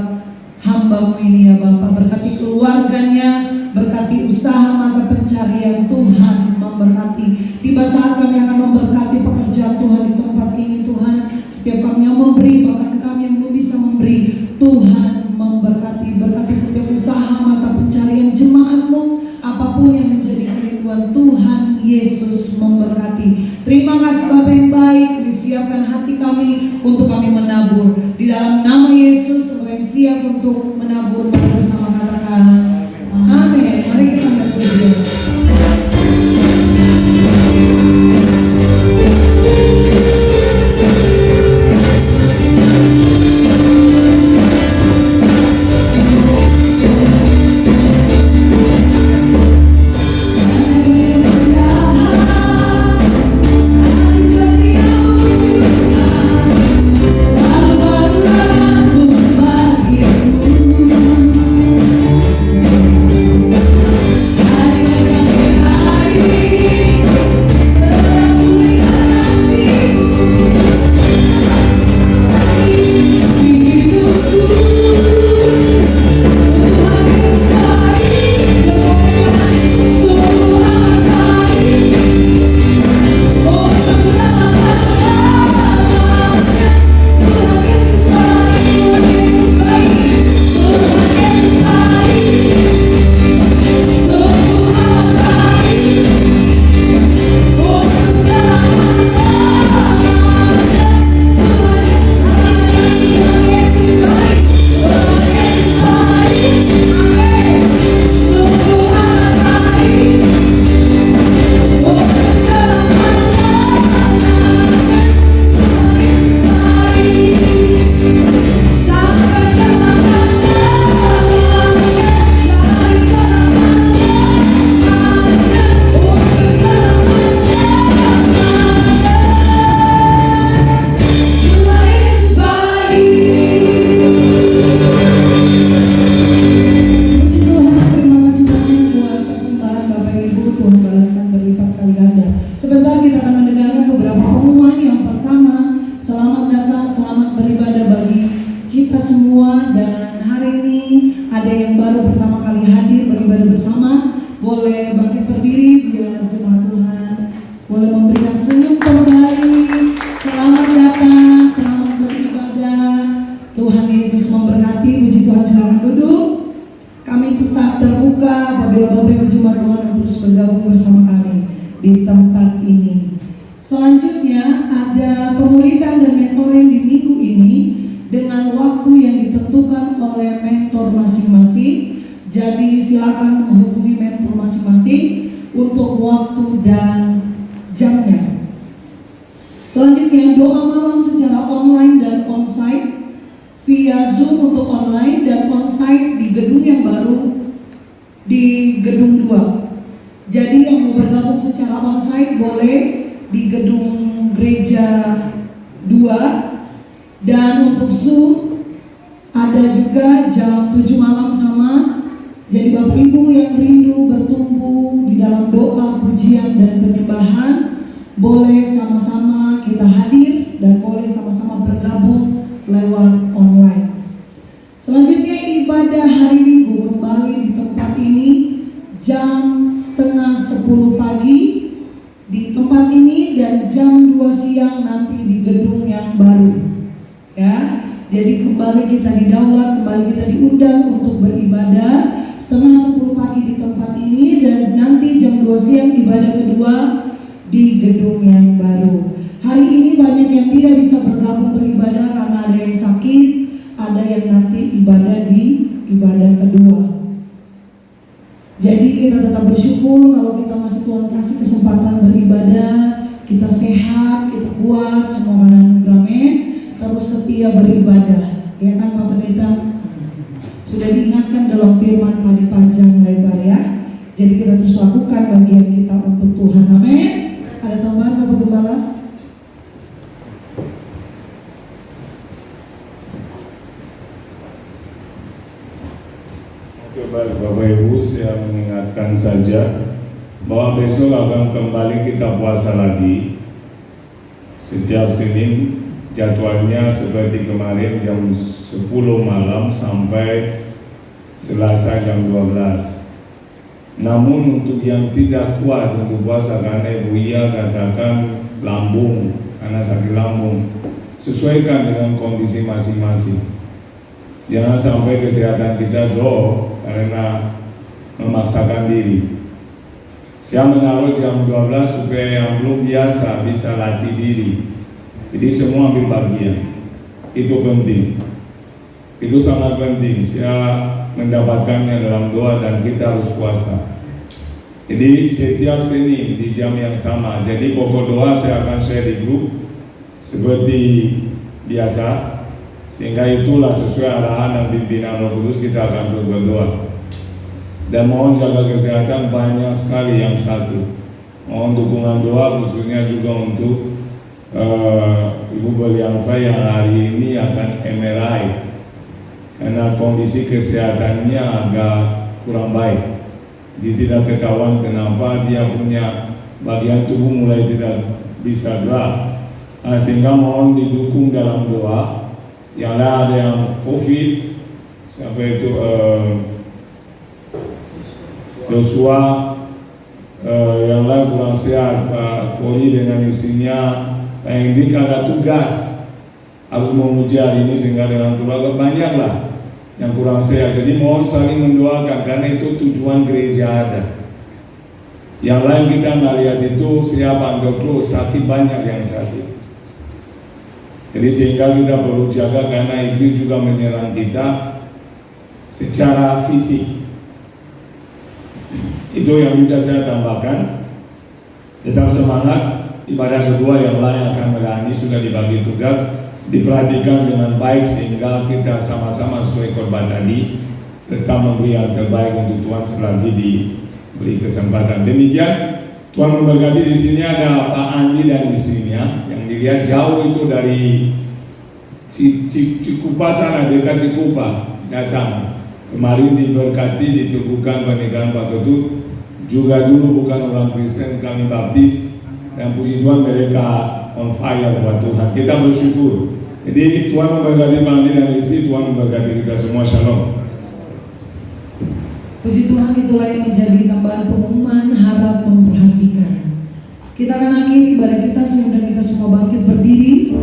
A: hamba-Mu ini ya Bapak. Berkati keluarganya, berkati usaha mata pencarian Tuhan, memberkati. Tiba saat kami akan memberkati pekerjaan Tuhan di tempat ini Tuhan. Setiap kami yang memberi, bahkan kami yang belum bisa memberi, Tuhan memberkati. Berkati setiap usaha mata pencarian jemaat-Mu, apapun yang menjadi kerinduan Tuhan Yesus memberkati. Terima kasih Bapa yang baik, disiapkan hati kami untuk kami menabur. Di dalam nama Yesus, yang siap untuk menabur bersama, katakan amin. Mari kita berdoa. boleh memberikan senyum terbaik. Selamat datang, selamat beribadah. Tuhan Yesus memberkati. Puji Tuhan, silakan duduk. Kami tetap terbuka apabila Bapak Ibu Jemaat Tuhan terus bergabung bersama kami di tempat ini. Selanjutnya ada pemuridan dan mentoring di minggu ini dengan waktu yang ditentukan oleh mentor masing-masing. Jadi silakan menghubungi mentor masing-masing untuk waktu dan jamnya. Selanjutnya doa malam secara online dan onsite via Zoom untuk online dan onsite di gedung yang baru di gedung 2. Jadi yang mau bergabung secara onsite boleh di gedung gereja 2, dan untuk Zoom ada juga jam 7 malam sama. Jadi Bapak Ibu yang rindu bertumbuh di dalam doa, pujian dan penyembahan, boleh sama-sama kita hadir dan boleh sama-sama bergabung lewat online. Selanjutnya ibadah hari Minggu kembali di tempat ini jam 9:30 pagi di tempat ini dan jam 2 siang nanti di gedung yang baru. Ya, jadi kembali kita didaulat, kembali kita diundang untuk beribadah 9:30 pagi di tempat ini dan nanti jam 2 siang ibadah kedua di gedung yang baru. Hari ini banyak yang tidak bisa bergabung beribadah karena ada yang sakit, ada yang nanti ibadah di ibadah kedua. Jadi kita tetap bersyukur kalau kita masih Tuhan kasih kesempatan beribadah, kita sehat, kita kuat, semua kanan anugerah, terus setia beribadah. Ya kan Pak Pendeta? Sudah diingatkan dalam firman tadi panjang lebar ya. Jadi kita terus lakukan bagian kita untuk Tuhan. Amin. Ada tambahan Bapak Gembala?
B: Oke, baik Bapak Ibu, saya mengingatkan saja bahwa besok akan kembali kita puasa lagi. Setiap Senin jadwalnya seperti kemarin jam 10 malam sampai Selasa jam 12. Namun untuk yang tidak kuat untuk puasa karena Ibu Ia katakan lambung, karena sakit lambung, sesuaikan dengan kondisi masing-masing. Jangan sampai kesehatan kita drop karena memaksakan diri. Saya menaruh jam 12 supaya yang belum biasa bisa latih diri. Jadi semua ambil bagian. Itu penting. Itu sangat penting. Saya mendapatkannya dalam doa dan kita harus puasa. Jadi setiap Senin di jam yang sama. Jadi pokok doa saya akan share di grup seperti biasa. Sehingga itulah sesuai arahan dan pimpinan Roh Kudus kita akan terus berdoa. Dan mohon jaga kesehatan, banyak sekali yang sakit. Mohon dukungan doa khususnya juga untuk Ibu Beliangfa yang hari ini akan MRI karena kondisi kesehatannya agak kurang baik. Dia tidak ketahuan kenapa dia punya bagian tubuh mulai tidak bisa gerak. Sehingga mohon didukung dalam doa. Yang lain ada yang COVID, siapa itu Joshua, yang lain kurang sehat, Pak Kori dengan isinya, Pak Hendik ada tugas harus memuji hari ini sehingga dengan keluarga banyaklah yang kurang sehat. Jadi mohon saling mendoakan karena itu tujuan gereja ada. Yang lain kita nggak lihat itu siapa anggota sakit, banyak yang sakit. Jadi sehingga kita perlu jaga karena itu juga menyerang kita secara fisik. Itu yang bisa saya tambahkan. Tetap semangat. Ibadah kedua yang lain akan melayani sudah dibagi tugas, diperhatikan dengan baik sehingga kita sama-sama sesuai korban tadi tetap memberi yang terbaik untuk Tuhan selagi diberi kesempatan. Demikian Tuhan memberkati. Di sini ada Pak Andi dan istrinya yang dilihat jauh itu dari Cikupa sana, dekat Cikupa datang. Kemarin diberkati, diteguhkan pernikahan Pak Ketut. Juga dulu bukan orang Kristen, kami Baptis. Dan puji Tuhan mereka on fire buat Tuhan. Kita bersyukur. Jadi Tuhan memberkati Pak Andi dan istri, Tuhan memberkati kita semua. Shalom.
A: Puji Tuhan, itulah yang menjadi tambahan pengumuman, harap memperhatikan. Kita akan akhiri ibadah kita sehingga kita semua bangkit berdiri.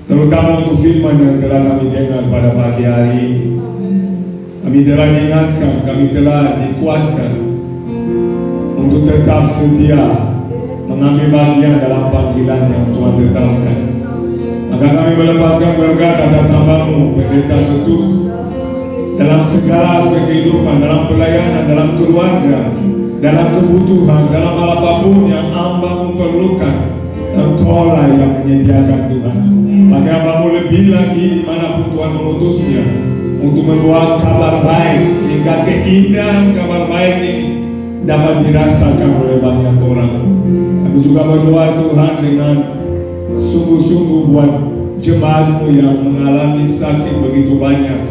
B: Terutama untuk firman yang telah kami dengar pada pagi hari ini. Kami telah diingatkan, kami telah dikuatkan untuk tetap setia mengambil bagian dalam panggilan yang Tuhan tetapkan. Maka kami melepaskan berkat atas hamba-Mu, Pendeta Ketut, dalam segala aspek kehidupan, dalam pelayanan, dalam keluarga, dalam kebutuhan, dalam hal apapun yang hamba-Mu perlukan. Engkau lah yang menyediakan Tuhan. Maka hamba-Mu lebih lagi dimanapun Tuhan mengutusnya untuk membawa kabar baik, sehingga keindahan kabar baik ini dapat dirasakan oleh banyak orang. Kami juga berdoa Tuhan dengan sungguh-sungguh buat jemaat-Mu yang mengalami sakit begitu banyak.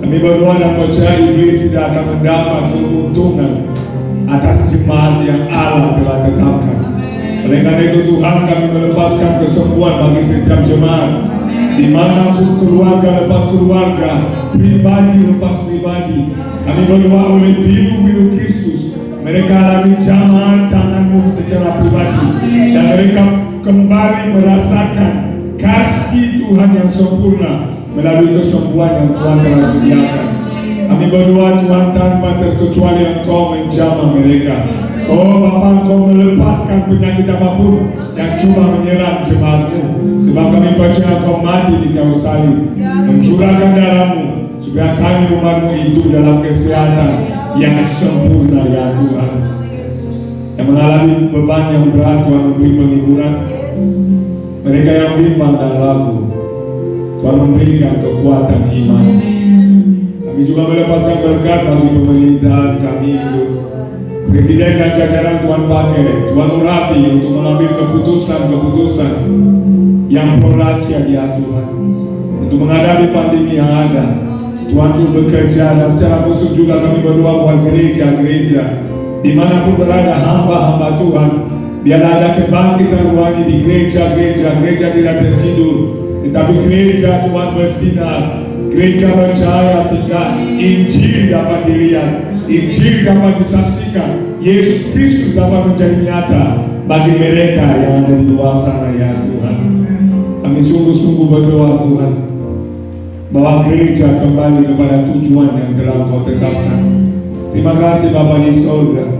B: Kami berdoa dan percaya iblis tidak akan mendapat keuntungan atas jemaat yang Allah telah tetapkan. Oleh karena itu Tuhan, kami melepaskan kesembuhan bagi setiap jemaat, dimanapun keluarga lepas keluarga, pribadi lepas pribadi. Kami berdoa oleh biru-biru Kristus, mereka alami jamahan tangan-Mu secara pribadi, dan mereka kembali merasakan kasih Tuhan yang sempurna melalui kesembuhan yang Tuhan telah sediakan. Kami berdoa Tuhan, tanpa terkecuali Engkau menjamah mereka. Oh Bapa, Engkau melepaskan penyakit apapun yang cuma menyerang jemaat-Mu, sebab kami percaya Engkau mati di kayu salib, mencurahkan darah-Mu, supaya kami umat-Mu itu dalam kesehatan yang sempurna ya Tuhan. Yang mengalami beban yang berat, Tuhan memberi penghiburan. Mereka yang bimbang dan ragu, Tuhan memberikan kekuatan iman. Kami juga melepaskan berkat bagi pemerintahan kami itu. Presiden dan jajaran Tuhan pakai, Tuhan urapi untuk mengambil keputusan-keputusan yang pro rakyat ya Tuhan. Untuk menghadapi pandemi yang ada, Tuhan pun bekerja. Dan secara khusus juga kami berdoa buat gereja-gereja dimanapun berada hamba-hamba Tuhan, Biar ada kebangkitan rohani di gereja tidak tertidur, tetapi gereja Tuhan bersinar, gereja percaya sehingga Injil dapat dilihat, Injil dapat disaksikan, Yesus Kristus dapat menjadi nyata bagi mereka yang ada di luar sana ya Tuhan. Kami sungguh-sungguh berdoa Tuhan, bahwa gereja kembali kepada tujuan yang telah Kau tetapkan. Terima kasih Bapa di surga.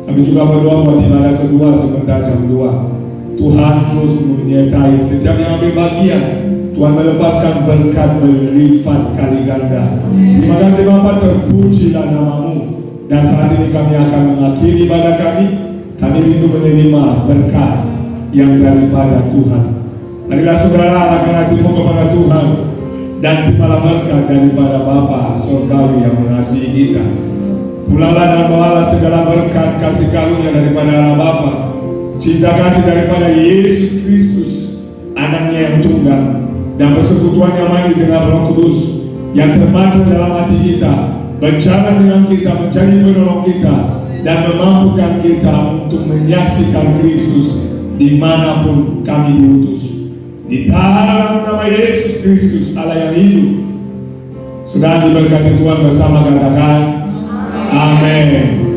B: Kami juga berdoa buat ibadah kedua sebentar jam 2. Tuhan terus menyertai setiap yang ambil bagian. Tuhan melepaskan berkat berlipat kali ganda. Terima kasih Bapa, terpujilah nama-Mu. Dan saat ini kami akan mengakhiri ibadah kami. Kami rindu menerima berkat yang daripada Tuhan. Marilah saudara arahkan hatimu kepada Tuhan, dan terimalah berkat daripada Bapa Surgawi yang mengasihi kita. Pulanglah dan bawalah segala berkat kasih karunia daripada Allah Bapa, cinta kasih daripada Yesus Kristus, anaknya yang tunggal, dan persekutuan yang manis dengan Roh Kudus yang terpancar dalam hati kita, berjalan dengan kita, menjadi penolong kita, dan memampukan kita untuk menyaksikan Kristus dimanapun kami diutus. Di dalam nama Yesus Kristus Allah yang hidup, sudah diberkati Tuhan bersama, katakan amin.